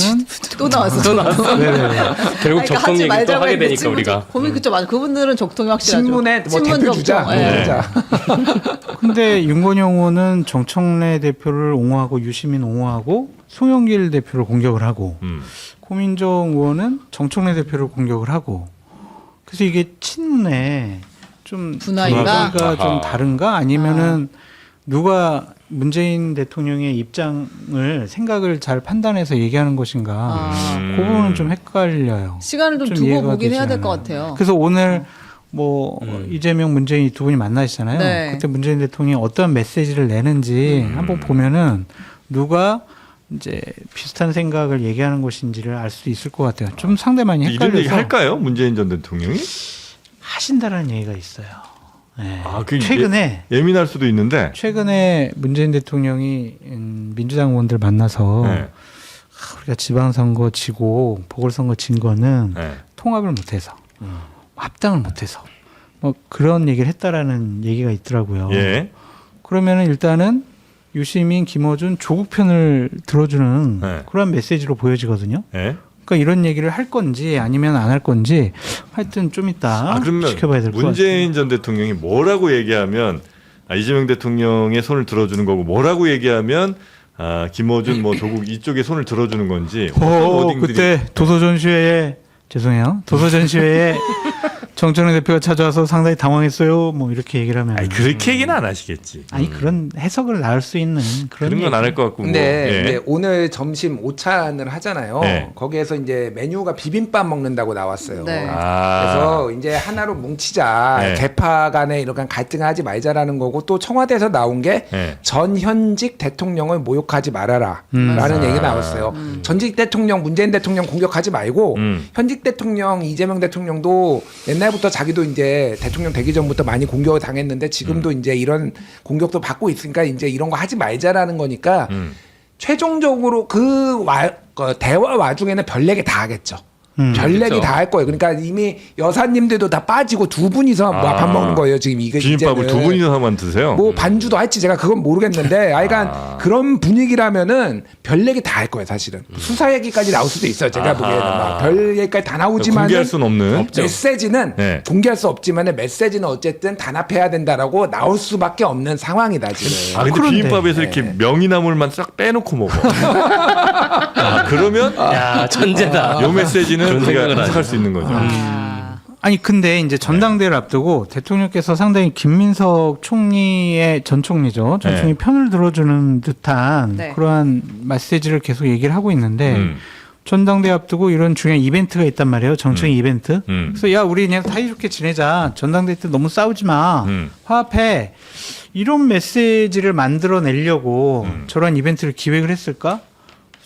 또 나왔어. 네네. 결국 적통 하지 얘기 또 말자고 하게 했는데 되니까 우리가. 고민 그쵸 맞아. 그분들은 적통이 확실하죠. 신문의 뭐 친문 대표 주자. 적통. 예. 네. 주자. 근데 윤건영 의원은 정청래 대표를 옹호하고 유시민 송영길 대표를 공격을 하고 고민정 의원은 정청래 대표를 공격을 하고 그래서 이게 친문에 좀 분화인가? 분위기가 좀 다른가 아니면은 누가 문재인 대통령의 입장을 생각을 잘 판단해서 얘기하는 것인가 그 부분은 좀 헷갈려요. 시간을 좀 좀 두고 이해가 보긴 되지 해야 될 것 않아요. 같아요. 그래서 오늘 뭐 이재명 문재인 두 분이 만나시잖아요. 네. 그때 문재인 대통령이 어떤 메시지를 내는지 한번 보면은 누가 이제 비슷한 생각을 얘기하는 것인지를 알 수 있을 것 같아요. 좀 상대방이 이런 얘기 헷갈려서 할까요? 문재인 전 대통령이? 하신다라는 얘기가 있어요. 네. 아, 그 최근에 예민할 수도 있는데. 최근에 문재인 대통령이 민주당 의원들 만나서 네. 우리가 지방선거 지고 보궐선거 진 거는 네. 통합을 못해서 합당을 못해서 뭐 그런 얘기를 했다라는 얘기가 있더라고요. 예. 그러면은 일단은 유시민, 김어준 조국 편을 들어주는 네. 그런 메시지로 보여지거든요. 예. 그러니까 이런 얘기를 할 건지 아니면 안 할 건지 하여튼 좀 이따 그러면 지켜봐야 될 것 같아요. 문재인 전 대통령이 뭐라고 얘기하면 이재명 대통령의 손을 들어주는 거고 뭐라고 얘기하면 김어준 뭐 조국 이쪽에 손을 들어주는 건지 어떤 워딩들이- 그때 도서전시회에 죄송해요. 도서전시회에 정청래 대표가 찾아와서 상당히 당황했어요. 뭐 이렇게 얘기를 하면 아니 그렇게 얘기는 안 하시겠지. 아니 그런 해석을 낳을 수 있는 그런 그런 건 안 할 것 같고. 근데 뭐. 예. 이제 오늘 점심 오찬을 하잖아요. 네. 거기에서 이제 메뉴가 비빔밥 먹는다고 나왔어요. 네. 그래서 이제 하나로 뭉치자, 네. 개파 간에 이런 갈등을 하지 말자라는 거고 또 청와대에서 나온 게 네. 전현직 대통령을 모욕하지 말아라 라는 얘기가 나왔어요. 전직 대통령 문재인 대통령 공격하지 말고 현직 대통령 이재명 대통령도 옛날부터 자기도 이제 대통령 되기 전부터 많이 공격을 당했는데 지금도 이제 이런 공격도 받고 있으니까 이제 이런 거 하지 말자라는 거니까 최종적으로 그 대화 와중에는 별 얘기 다 하겠죠. 별 얘기 그렇죠. 다 할 거예요. 그러니까 이미 여사님들도 다 빠지고 두 분이서 밥 먹는 거예요. 지금 이게 비빔밥을 이제는. 두 분이서만 드세요? 뭐 반주도 할지 제가 그건 모르겠는데 하여간 그런 분위기라면은 별 얘기 다 할 거예요. 사실은 수사 얘기까지 나올 수도 있어요. 제가 보기에는 막 별 얘기까지 다 나오지만 공개할 수는 없는. 메시지는 네. 공개할 수 없지만 메시지는 어쨌든 단합해야 된다라고 나올 수밖에 없는 상황이다 지금. 근데 그런데. 비빔밥에서 이렇게 명이나물만 싹 빼놓고 먹어. 그러면 야 천재다. 요 메시지는 그런 우리가 생각을 해석할 수 있는 거죠. 아니 근데 이제 전당대회를 앞두고 대통령께서 상당히 김민석 총리의 전 총리죠. 전 총리 편을 들어주는 듯한 네. 그러한 메시지를 계속 얘기를 하고 있는데 전당대회 앞두고 이런 중요한 이벤트가 있단 말이에요. 정책 이벤트. 그래서 야 우리 그냥 사이좋게 지내자. 전당대회 때 너무 싸우지 마. 화합해. 이런 메시지를 만들어내려고 저런 이벤트를 기획을 했을까?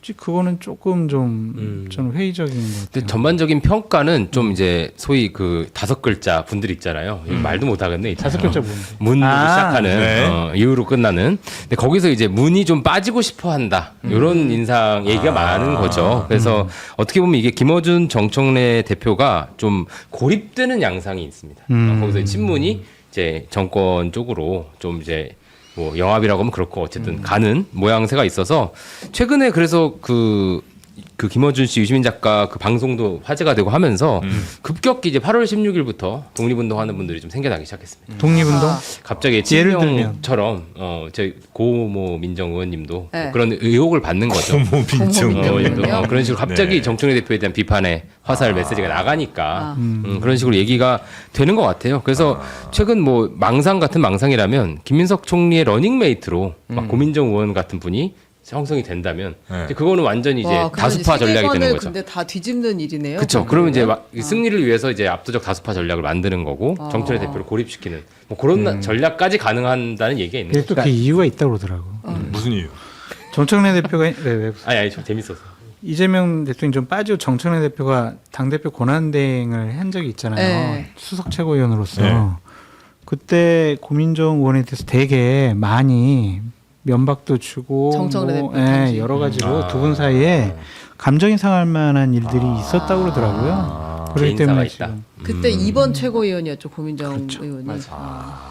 솔직히 그거는 조금 좀 저는 회의적인 것 같아요. 근데 전반적인 평가는 좀 이제 소위 그 5글자 분들 있잖아요. 말도 못 하겠네. 5글자 뭔데? 문으로 아, 시작하는 네. 이유로 끝나는. 근데 거기서 이제 문이 좀 빠지고 싶어한다. 이런 인상 얘기가 많은 거죠. 그래서 어떻게 보면 이게 김어준 정청래 대표가 좀 고립되는 양상이 있습니다. 거기서 친문이 이제 정권 쪽으로 좀 이제 뭐 영합이라고 하면 그렇고 어쨌든 가는 모양새가 있어서 최근에 그래서 그 김어준 씨 유시민 작가 그 방송도 화제가 되고 하면서 급격히 이제 8월 16일부터 독립운동하는 분들이 좀 생겨나기 시작했습니다. 독립운동? 갑자기 예를 친명처럼 저희 고모 민정 의원님도 네. 그런 의혹을 받는 거죠. 고모 빈정. 고모 민정. 그런 식으로 갑자기 네. 정청래 대표에 대한 비판의 화살 메시지가 나가니까 그런 식으로 얘기가 되는 것 같아요. 그래서 최근 뭐 망상 같은 망상이라면 김민석 총리의 러닝메이트로 막 고민정 의원 같은 분이 형성이 된다면 네. 이제 그거는 완전히 이제 와, 그건 다수파 이제 전략이 되는 세계관을 거죠. 근데 다 뒤집는 일이네요. 그렇죠. 그러면 이제 막 승리를 위해서 이제 압도적 다수파 전략을 만드는 거고 정청래 대표를 고립시키는 뭐 그런 전략까지 가능한다는 얘기가 있는 근데 거죠. 또 그 이유가 있다고 그러더라고. 무슨 이유? 정청래 대표가 네, 아니 좀 재밌어서. 이재명 대통령 좀 빠지고 정청래 대표가 당대표 권한대행을 한 적이 있잖아요. 네. 수석 최고위원으로서. 네. 그때 고민정 의원에 대해서 되게 많이 면박도 주고 정청래 뭐, 대표 당시. 여러 가지로 두 분 사이에 감정이 상할 만한 일들이 있었다고 그러더라고요. 그렇기 개인사가 때문에 있다. 지금 그때 2번 최고위원이었죠 고민정 그렇죠. 의원이.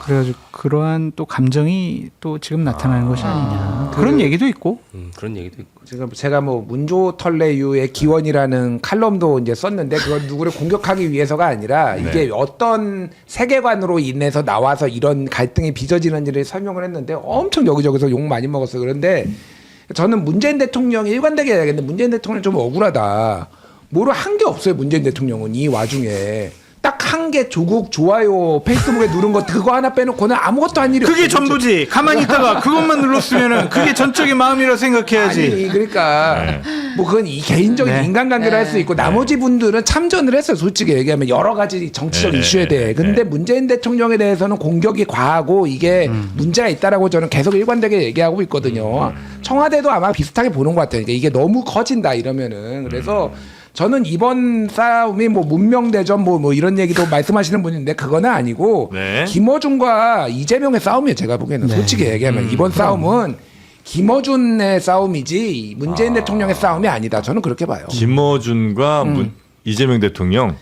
그래가지고 그러한 또 감정이 또 지금 나타나는 것이 아니냐 그런 얘기도 있고 그런 얘기도 있고. 지금 제가 뭐 문조털레유의 기원이라는 칼럼도 이제 썼는데 그건 누구를 공격하기 위해서가 아니라 이게 어떤 세계관으로 인해서 나와서 이런 갈등이 빚어지는 일을 설명을 했는데 엄청 여기저기서 욕 많이 먹었어요. 그런데 저는 문재인 대통령이 일관되게 이야기했는데 문재인 대통령 좀 억울하다. 뭐를 한 게 없어요. 문재인 대통령은 이 와중에 딱 한 개 조국 좋아요 페이스북에 누른 거 그거 하나 빼놓고는 아무것도 한 일이 그게 없어요. 전부지. 가만히 있다가 그것만 눌렀으면은 그게 전적인 마음이라 생각해야지. 아니 그러니까 뭐 그건 이 개인적인 네. 인간관계를 할 수 있고 나머지 분들은 참전을 했어요. 솔직히 얘기하면 여러 가지 정치적 이슈에 대해. 근데 문재인 대통령에 대해서는 공격이 과하고 이게 문제가 있다라고 저는 계속 일관되게 얘기하고 있거든요. 청와대도 아마 비슷하게 보는 것 같아요. 그러니까 이게 너무 커진다 이러면은 그래서 저는 이번 싸움이 뭐 문명대전 뭐 이런 얘기도 말씀하시는 분인데 그거는 아니고 네. 김어준과 이재명의 싸움이에요. 제가 보기에는 솔직히 얘기하면 이번 싸움은 김어준의 싸움이지 문재인 대통령의 싸움이 아니다. 저는 그렇게 봐요. 김어준과 이재명 대통령.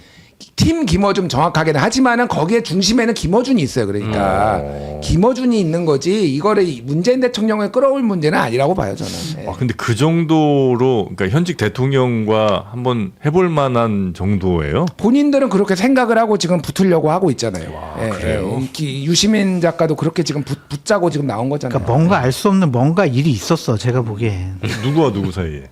팀 김어준 정확하게는 하지만은 거기에 중심에는 김어준이 있어요. 그러니까 김어준이 있는 거지 이거를 문재인 대통령을 끌어올 문제는 아니라고 봐요. 저는. 네. 아 근데 그 정도로 그러니까 현직 대통령과 한번 해볼 만한 정도예요? 본인들은 그렇게 생각을 하고 지금 붙으려고 하고 있잖아요. 예, 그래요? 유시민 작가도 그렇게 지금 붙자고 지금 나온 거잖아요. 그러니까 뭔가 알 수 없는 뭔가 일이 있었어. 제가 보기엔. 누구와 누구 사이에?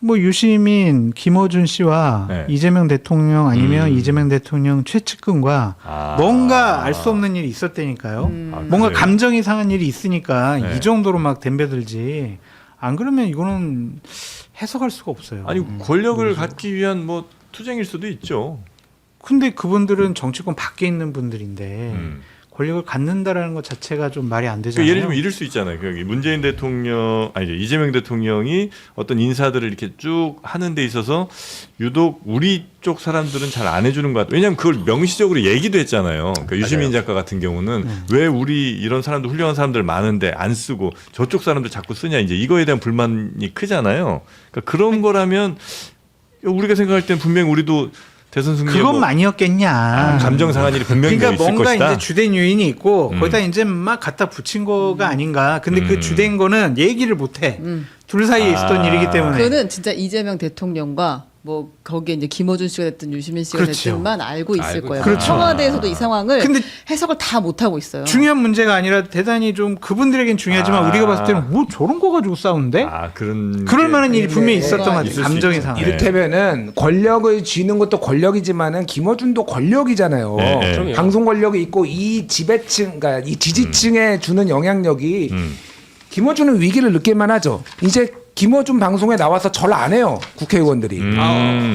뭐 유시민, 김어준 씨와 네. 이재명 대통령 아니면 이재명 대통령 최측근과 뭔가 알 수 없는 일이 있었다니까요. 뭔가 그래요? 감정이 상한 일이 있으니까 네. 이 정도로 막 덤벼들지. 안 그러면 이거는 해석할 수가 없어요. 아니 권력을 갖기 위한 뭐 투쟁일 수도 있죠. 근데 그분들은 정치권 밖에 있는 분들인데 음. 권력을 갖는다라는 것 자체가 좀 말이 안 되잖아요. 그러니까 예를 들면 이럴 수 있잖아요. 여기 문재인 대통령 아니 이재명 대통령이 어떤 인사들을 이렇게 쭉 하는 데 있어서 유독 우리 쪽 사람들은 잘 안 해주는 것 같아요. 왜냐하면 그걸 명시적으로 얘기도 했잖아요. 그러니까 유시민 작가 같은 경우는 왜 우리 이런 사람들 훌륭한 사람들 많은데 안 쓰고 저쪽 사람들 자꾸 쓰냐 이제 이거에 대한 불만이 크잖아요. 그러니까 그런 거라면 우리가 생각할 땐 분명히 우리도 대선 승리에 그것만이었겠냐. 감정 상한 일이 분명히 그러니까 있을 뭔가 것이다. 이제 주된 요인이 있고 거기다 이제 막 갖다 붙인 거가 아닌가. 근데 그 주된 거는 얘기를 못해. 둘 사이에 있었던 일이기 때문에. 그거는 진짜 이재명 대통령과 뭐 거기에 이제 김어준 씨가 됐든 유시민 씨가 그렇죠. 됐든만 알고 있을 알고 거예요. 그렇죠. 청와대에서도 이 상황을 근데 해석을 다 못 하고 있어요. 중요한 문제가 아니라 대단히 좀 그분들에겐 중요하지만 우리가 봤을 때는 뭐 저런 거 가지고 싸우는데? 그럴 게 만한 일이 분명히 있었던 것 있을 수 같아요. 감정이 있죠. 상한. 이를테면은 권력을 쥐는 것도 권력이지만은 김어준도 권력이잖아요. 네, 네. 그럼요. 방송 권력이 있고 이 지배층, 그러니까 이 지지층에 주는 영향력이 김어준은 위기를 느낄만 하죠. 이제 김어준 방송에 나와서 절 안 해요 국회의원들이.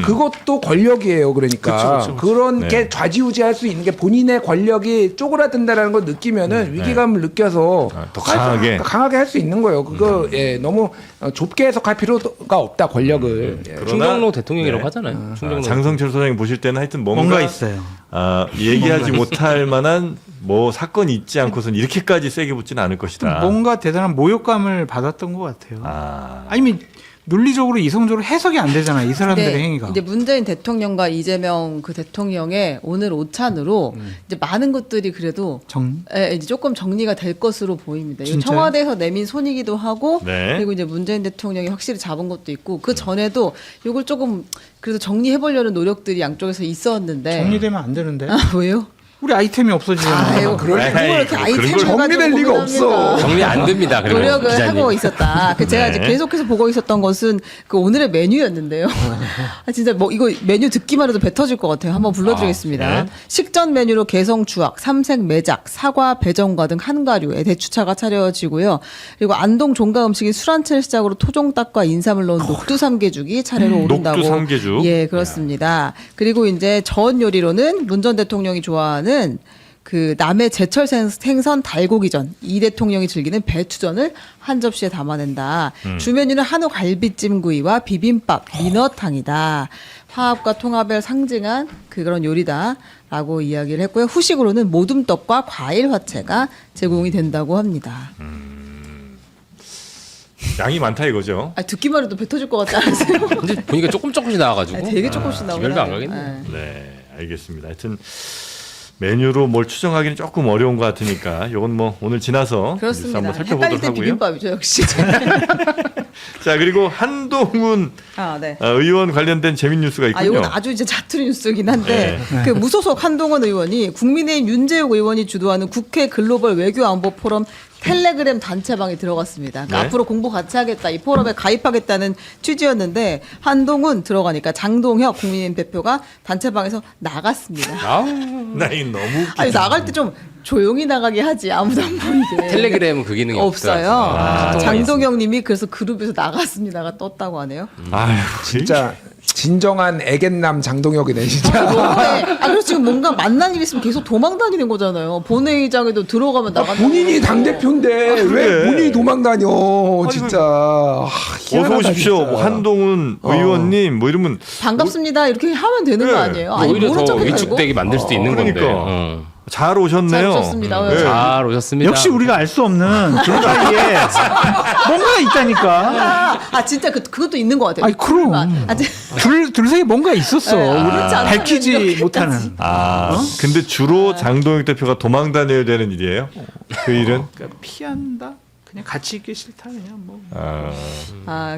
그것도 권력이에요. 그러니까 그쵸. 그런 네. 게 좌지우지할 수 있는 게 본인의 권력이 쪼그라든다라는 걸 느끼면은 위기감을 느껴서 더 강하게. 강하게 할 수 있는 거예요. 그거 예, 너무 좁게 해석할 필요가 없다 권력을. 예. 그러나- 충정로 대통령이라고 네. 하잖아요. 충정로. 장성철 소장이 보실 때는 하여튼 뭔가 있어요. 얘기하지 못할 만한 뭐 사건이 있지 않고선 이렇게까지 세게 붙지는 않을 것이다. 뭔가 대단한 모욕감을 받았던 것 같아요. 아, 아니면 논리적으로 이성적으로 해석이 안 되잖아요. 이 사람들의 행위가. 이제 문재인 대통령과 이재명 그 대통령의 오늘 오찬으로 이제 많은 것들이 그래도 이제 조금 정리가 될 것으로 보입니다. 이거 진짜요? 청와대에서 내민 손이기도 하고 네. 그리고 이제 문재인 대통령이 확실히 잡은 것도 있고 그 전에도 이걸 조금 그래도 정리해 보려는 노력들이 양쪽에서 있었는데 정리되면 안 되는데. 왜요? 우리 아이템이 없어지잖아요. 아유, 그럴 뭘 에이, 이렇게 그런 아이템을 걸 정리될 가지고 리가 고민합니까? 없어. 정리 안 됩니다. 그리고 노력을 기자님. 하고 있었다. 그 제가 이제 네. 계속해서 보고 있었던 것은 그 오늘의 메뉴였는데요. 아, 진짜 뭐 이거 메뉴 듣기만 해도 배 터질 것 같아요. 한번 불러드리겠습니다. 아, 네. 식전 메뉴로 개성 주악, 삼색 매작, 사과, 배정과 등 한가류에 대추차가 차려지고요. 그리고 안동 종가 음식인 술안채를 시작으로 토종닭과 인삼을 넣은 녹두 삼계죽이 차례로 오른다고. 녹두 삼계죽. 예, 그렇습니다. 그리고 이제 전 요리로는 문 전 대통령이 좋아하는 그 남해 제철 생선 달고기전, 이 대통령이 즐기는 배추전을 한 접시에 담아낸다. 주 메뉴는 한우 갈비찜구이와 비빔밥, 민어탕이다. 화합과 통합을 상징한 그런 요리다라고 이야기를 했고요. 후식으로는 모둠떡과 과일 화채가 제공이 된다고 합니다. 양이 많다 이거죠. 아, 듣기만 해도 배 터질 것 같지 않으세요? 근데 보니까 조금씩 나와가지고. 아, 되게 조금씩 나오네. 별로 안 가겠네. 네, 알겠습니다. 하여튼 메뉴로 뭘 추정하기는 조금 어려운 것 같으니까 이건 뭐 오늘 지나서 뉴스 그렇습니다. 한번 헷갈릴 살펴보도록 때 하고요. 비빔밥이죠, 역시. 자, 그리고 한동훈 아, 네. 의원 관련된 재밌는 뉴스가 있군요. 아, 이건 아주 이제 자투리 뉴스긴 한데 네. 그 무소속 한동훈 의원이 국민의힘 윤재욱 의원이 주도하는 국회 글로벌 외교안보 포럼 텔레그램 단체방에 들어갔습니다. 그러니까 네. 앞으로 공부 같이 하겠다, 이 포럼에 가입하겠다는 취지였는데 한동훈 들어가니까 장동혁 국민의힘 대표가 단체방에서 나갔습니다. 아우. 나 이거 너무 웃기다. 아니 나갈 때 좀 조용히 나가게 하지 아무도 안 보이게. 텔레그램은 그 기능이 없어요. 없더라고요. 장동혁님이 그래서 그룹에서 나갔습니다가 떴다고 하네요. 아유, 진짜 진정한 애견남 장동혁이네 진짜. 그래서 지금 뭔가 만난 일 있으면 계속 도망 다니는 거잖아요. 본회의장에도 들어가면 나간다. 본인이 당 대표인데 왜 그래. 본인이 도망 다녀? 진짜. 아, 어서 희한하다, 오십시오. 진짜. 뭐 한동훈 의원님 뭐 이러면 반갑습니다. 이렇게 하면 되는 그래. 거 아니에요? 아니 오히려 모른 더 척해가지고. 위축되게 만들 수도 있는 그러니까. 건데. 잘 오셨네요. 잘 오셨습니다. 네. 잘 오셨습니다. 역시 우리가 알 수 없는 둘 사이에 뭔가 있다니까. 진짜 그것도 있는 것 같아요. 아니, 그럼. 둘 사이에 뭔가 있었어. 네. 우리 그렇지 않다면 밝히지 이렇게까지. 못하는. 근데 주로 장동혁 대표가 도망 다녀야 되는 일이에요. 그 일은 그러니까 피한다. 그냥 같이 있기 싫다 그냥 뭐.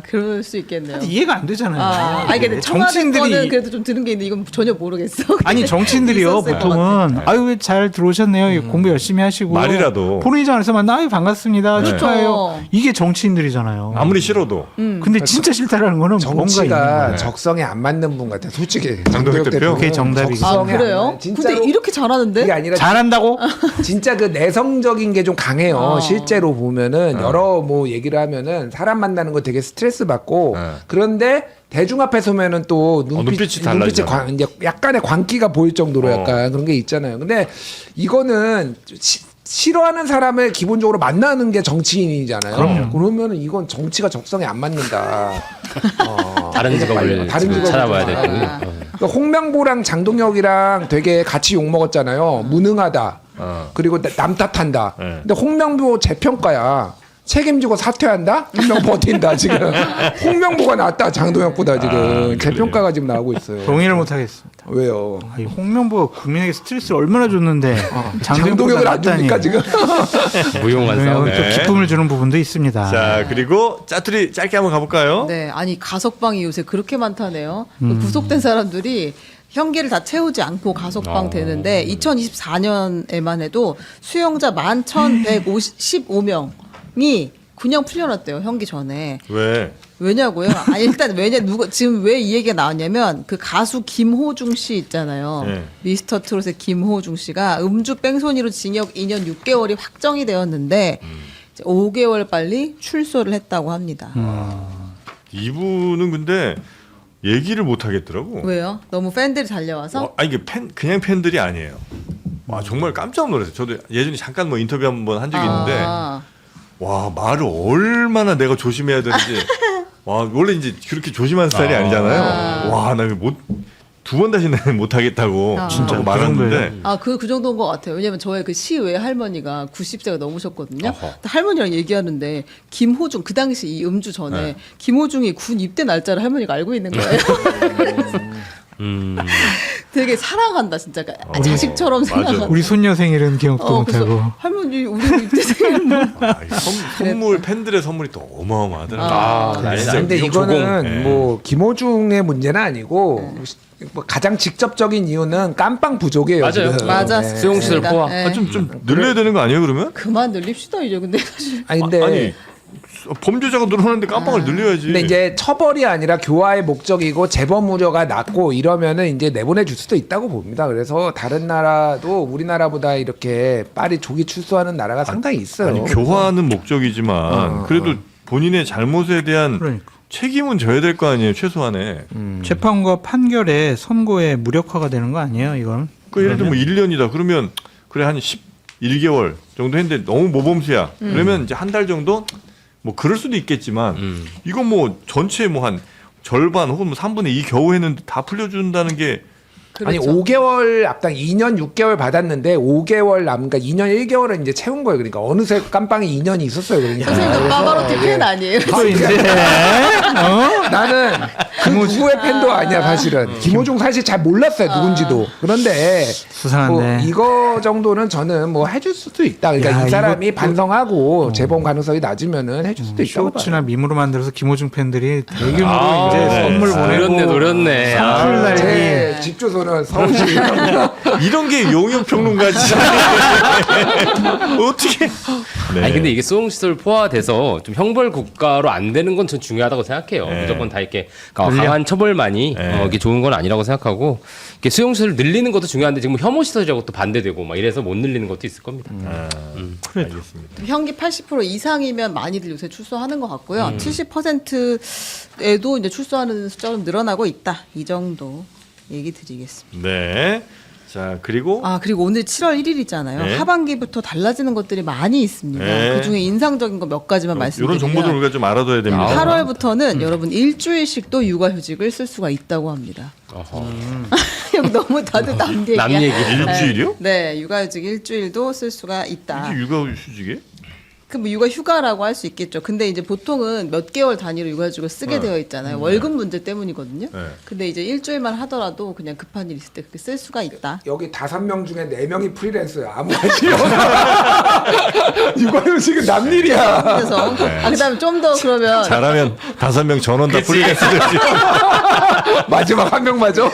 그럴 수 있겠네요. 이해가 안 되잖아요. 아니 근데 청와대 거는 그래도 좀 들은 게 있는데 이건 전혀 모르겠어. 아니 정치인들이요 있었을 것 보통은 아유 왜 잘 들어오셨네요 공부 열심히 하시고 말이라도. 본회의장에서 만나 아유 반갑습니다 네. 축하해요 이게 정치인들이잖아요. 아무리 싫어도 근데 진짜 싫다라는 거는 뭔가 있는 정치가 거예요. 적성에 안 맞는 분 같아. 솔직히 장동혁 대표? 그게 정답이겠죠. 적성에 안 그래요? 맞는, 진짜로 근데 이렇게 잘하는데? 그게 아니라 잘한다고? 진짜 그 내성적인 게 좀 강해요. 실제로 보면은 여러 뭐 얘기를 하면은 사람 만나는 거 되게 스트레스 받고 그런데 대중 앞에 서면은 또 눈빛이 달라지잖아. 이제 약간의 광기가 보일 정도로 약간 그런 게 있잖아요. 근데 이거는 싫어하는 사람을 기본적으로 만나는 게 정치인이잖아요. 그러면은 이건 정치가 적성에 안 맞는다. 다른 직업을 다른 직업을 찾아봐야 좀 되고. 그러니까 홍명보랑 장동혁이랑 되게 같이 욕 먹었잖아요. 무능하다. 그리고 남 탓한다. 네. 근데 홍명보 재평가야. 책임지고 사퇴한다? 한명 버틴다 지금. 홍명보가 낫다 장동혁보다 지금 재평가가 지금 나오고 있어요. 동의를 못 하겠습니다. 왜요? 아니, 홍명보가 국민에게 스트레스를 얼마나 줬는데 장동혁을 안 줍니까 지금? 무용한 싸움. 또 기쁨을 주는 부분도 있습니다. 자, 그리고 짜투리 짧게 한번 가볼까요? 네, 아니 가석방이 요새 그렇게 많다네요. 구속된 사람들이 형기를 다 채우지 않고 가석방 되는데 2024년에만 해도 수용자 11,115명이 그냥 풀려났대요. 형기 전에. 왜? 왜냐고요? 일단 지금 왜 이 얘기가 나왔냐면 그 가수 김호중 씨 있잖아요. 네. 미스터 트롯의 김호중 씨가 음주 뺑소니로 징역 2년 6개월이 확정이 되었는데 이제 5개월 빨리 출소를 했다고 합니다. 이분은 근데 얘기를 못 하겠더라고. 왜요? 너무 팬들이 달려와서? 이게 그냥 팬들이 아니에요. 와 정말 깜짝 놀랐어요. 저도 예전에 잠깐 뭐 인터뷰 한번 한 적이 있는데 와 말을 얼마나 내가 조심해야 되는지. 와 원래 이제 그렇게 조심한 스타일이 아니잖아요. 와 나 못 두 번 다시는 못 하겠다고 진짜 말하는데. 그 정도인 것 같아요. 왜냐면 저의 그 시외 할머니가 90세가 넘으셨거든요. 어허. 근데 할머니랑 얘기하는데 김호중 그 당시 이 음주 전에 김호중이 군 입대 날짜를 할머니가 알고 있는 거예요. 되게 사랑한다 진짜. 자식처럼 맞아. 생각한다. 우리 손녀 생일은 기억도 그래서 못하고. 할머니 우리 입대 생일은 뭐. 선물 팬들의 선물이 또 어마어마하더라고요. 난리 근데 이거 이거는 조공. 뭐 김호중의 문제는 아니고 뭐 가장 직접적인 이유는 깜빵 부족이에요. 맞아요. 지금. 맞아. 네. 수용시설 포화. 네. 좀 늘려야 되는 거 아니에요 그러면? 그만 늘립시다 이제. 근데 사실 아니 근데 아니 범죄자가 늘어나는데 깜빵을 늘려야지. 근데 이제 처벌이 아니라 교화의 목적이고 재범 우려가 낮고 이러면은 이제 내보내줄 수도 있다고 봅니다. 그래서 다른 나라도 우리나라보다 이렇게 빨리 조기 출소하는 나라가 상당히 있어요. 아니 교화는 목적이지만 그래도 본인의 잘못에 대한 그러니까. 책임은 져야 될 거 아니에요 최소한에. 재판과 판결에 선고에 무력화가 되는 거 아니에요, 이건? 그 예를 들면 뭐 1년이다 그러면 그래 한 11개월 정도 했는데 너무 모범수야. 그러면 이제 한 달 정도 뭐 그럴 수도 있겠지만 이건 뭐 전체 뭐 한 절반 혹은 뭐 3분의 2 겨우 했는데 다 풀려준다는 게 아니 그렇죠. 5개월 앞당 2년 6개월 받았는데 5개월 그러니까 2년 1개월은 이제 채운 거예요. 그러니까 어느새 깜빵이 2년이 있었어요. 그러니까. 선생님도 빠바로티 팬 아니에요? 또 이제 나는 그 누구의 팬도 아니야 사실은. 김호중 사실 잘 몰랐어요 누군지도. 그런데 수상한데. 뭐 이거 정도는 저는 뭐 해줄 수도 있다. 그러니까 야, 이 사람이 이것도- 반성하고 재범 가능성이 낮으면은 해줄 수도 있다고 봐요. 쇼츠나 밈으로 만들어서 김호중 팬들이 대규모로 이제 네. 선물 보내고 노렸네. 선풀 날기. 제 집 주소는 서울시. 이런 게 용역 평론가지. 어떻게? 네. 아니 근데 이게 수용시설 포화돼서 좀 형벌 국가로 안 되는 건 전 중요하다고 생각해요. 네. 무조건 다 이렇게 강한 처벌만이 네. 이게 좋은 건 아니라고 생각하고 이렇게 수용시설 늘리는 것도 중요한데 지금 혐오 시설이라고 또 반대되고 막 이래서 못 늘리는 것도 있을 겁니다. 알겠습니다. 형기 80% 이상이면 많이들 요새 출소하는 것 같고요. 70%에도 이제 출소하는 숫자가 좀 늘어나고 있다. 이 정도 얘기 드리겠습니다. 네. 자 그리고 그리고 오늘 7월 1일이잖아요. 네. 하반기부터 달라지는 것들이 많이 있습니다. 네. 그중에 인상적인 거 몇 가지만 이런 말씀드리면 정보들 우리가 좀 알아둬야 됩니다. 8월부터는 여러분 일주일씩도 육아휴직을 쓸 수가 있다고 합니다. 어허. 여기 너무 다들 남 얘기야. 남 얘기. 일주일이요? 네, 육아휴직 일주일도 쓸 수가 있다. 이게 육아휴직이에요? 그 뭐 육아 휴가라고 할 수 있겠죠. 근데 이제 보통은 몇 개월 단위로 육아휴직을 쓰게 되어 있잖아요. 월급 문제 때문이거든요. 네. 근데 이제 일주일만 하더라도 그냥 급한 일 있을 때 그렇게 쓸 수가 있다. 여기 5명 중에 4명이 프리랜서야. 아무 관심이 없어. 육아휴직은 남 일이야. 그래서 그다음에 좀 더 그러면 잘하면 5명 전원 다 프리랜서들지. 마지막 한 명 맞아.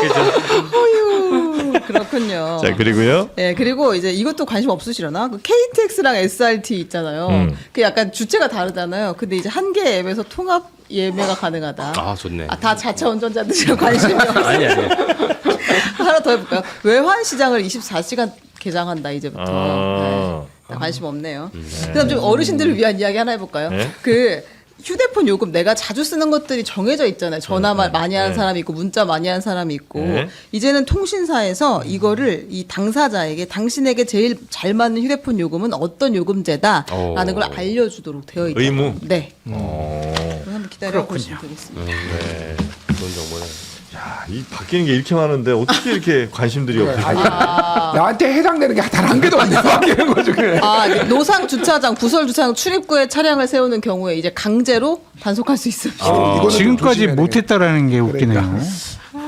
그렇군요. 자 그리고요. 네, 그리고 이제 이것도 관심 없으시려나? 그 KTX랑 SRT 있잖아요. 그 약간 주체가 다르잖아요. 근데 이제 한 개 앱에서 통합 예매가 가능하다. 아 좋네. 다 자차 운전자들이랑 관심이 없어요. 아니. 하나 더 해볼까요? 외환 시장을 24시간 개장한다 이제부터. 아. 네, 관심 없네요. 그다음 좀 어르신들을 위한 이야기 하나 해볼까요? 네. 그 휴대폰 요금 내가 자주 쓰는 것들이 정해져 있잖아요. 전화 많이 하는 사람이 있고 문자 많이 하는 사람이 있고 네. 이제는 통신사에서 이거를 이 당사자에게 당신에게 제일 잘 맞는 휴대폰 요금은 어떤 요금제다라는 걸 알려주도록 되어 있다. 의무? 네. 어. 그럼 한번 기다려 보시면 되겠습니다. 네. 좋은 정보네. 야, 이 바뀌는 게 이렇게 많은데 어떻게 이렇게 관심들이 없으세요? 나한테 해당되는 게 단 한 개도 안 돼. 바뀌는 거 중에. 노상 주차장, 부설 주차장 출입구에 차량을 세우는 경우에 이제 강제로 단속할 수 있습니다. 이거는 좀 지금까지 조심해야 못했다라는 게 웃기네요.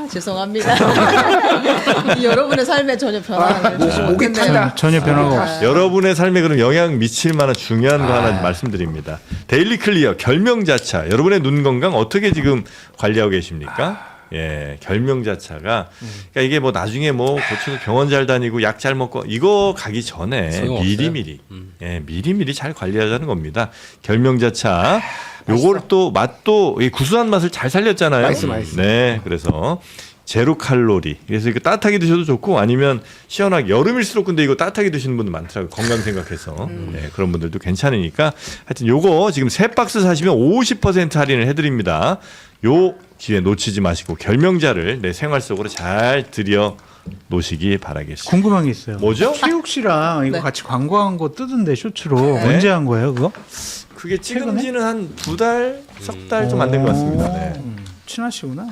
죄송합니다. 여러분의 삶에 전혀 변화를 주지 목이 못했네요. 탄다. 전혀 변화가 없어요. 여러분의 삶에 그런 영향 미칠 만한 중요한 거 하나 말씀드립니다. 데일리 클리어 결명자차. 여러분의 눈 건강 어떻게 지금 관리하고 계십니까? 예, 결명자차가 그러니까 이게 뭐 나중에 뭐 고치고 병원 잘 다니고 약 잘 먹고 이거 가기 전에 소용없어요. 미리미리 미리미리 잘 관리하자는 겁니다. 결명자차. 요걸 또 맛도 이 구수한 맛을 잘 살렸잖아요. 맛있어. 네, 그래서 제로 칼로리. 그래서 이거 따뜻하게 드셔도 좋고 아니면 시원하게 여름일수록 근데 이거 따뜻하게 드시는 분들 많더라고요. 건강 생각해서. 네, 그런 분들도 괜찮으니까 하여튼 요거 지금 3박스 사시면 50% 할인을 해드립니다. 요 기회 놓치지 마시고 결명자를 내 생활 속으로 잘 들여 놓으시기 바라겠습니다. 궁금한 게 있어요. 뭐죠? 최욱 씨랑 이거 네. 같이 광고한 거 뜨던데 쇼츠로 네. 언제 한 거예요, 그거? 그게 찍은 지는 한 2달, 석 달 좀 안 된 것 같습니다. 네. 친하시구나.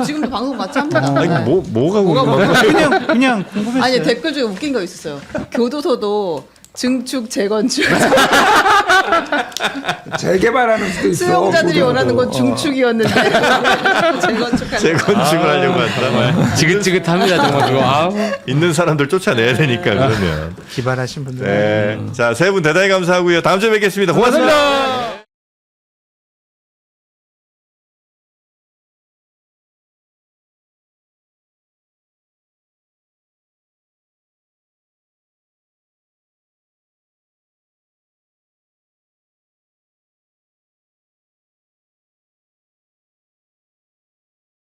지금도 방송 같이 합니다. 아니 네. 뭐가 궁금한 거예요? 그냥 궁금했어요. 아니 댓글 중에 웃긴 거 있었어요. 교도소도 증축 재건축 재개발하는 수도 있어. 수용자들이 교도소도. 원하는 건 중축이었는데 재건축하는 재건축을 하려고 한다. 지긋지긋합니다 정말 그거. 아우. 있는 사람들 쫓아내야 되니까 그러면. 기발하신 분들. 네. 자, 세 분 대단히 감사하고요. 다음 주에 뵙겠습니다. 고맙습니다.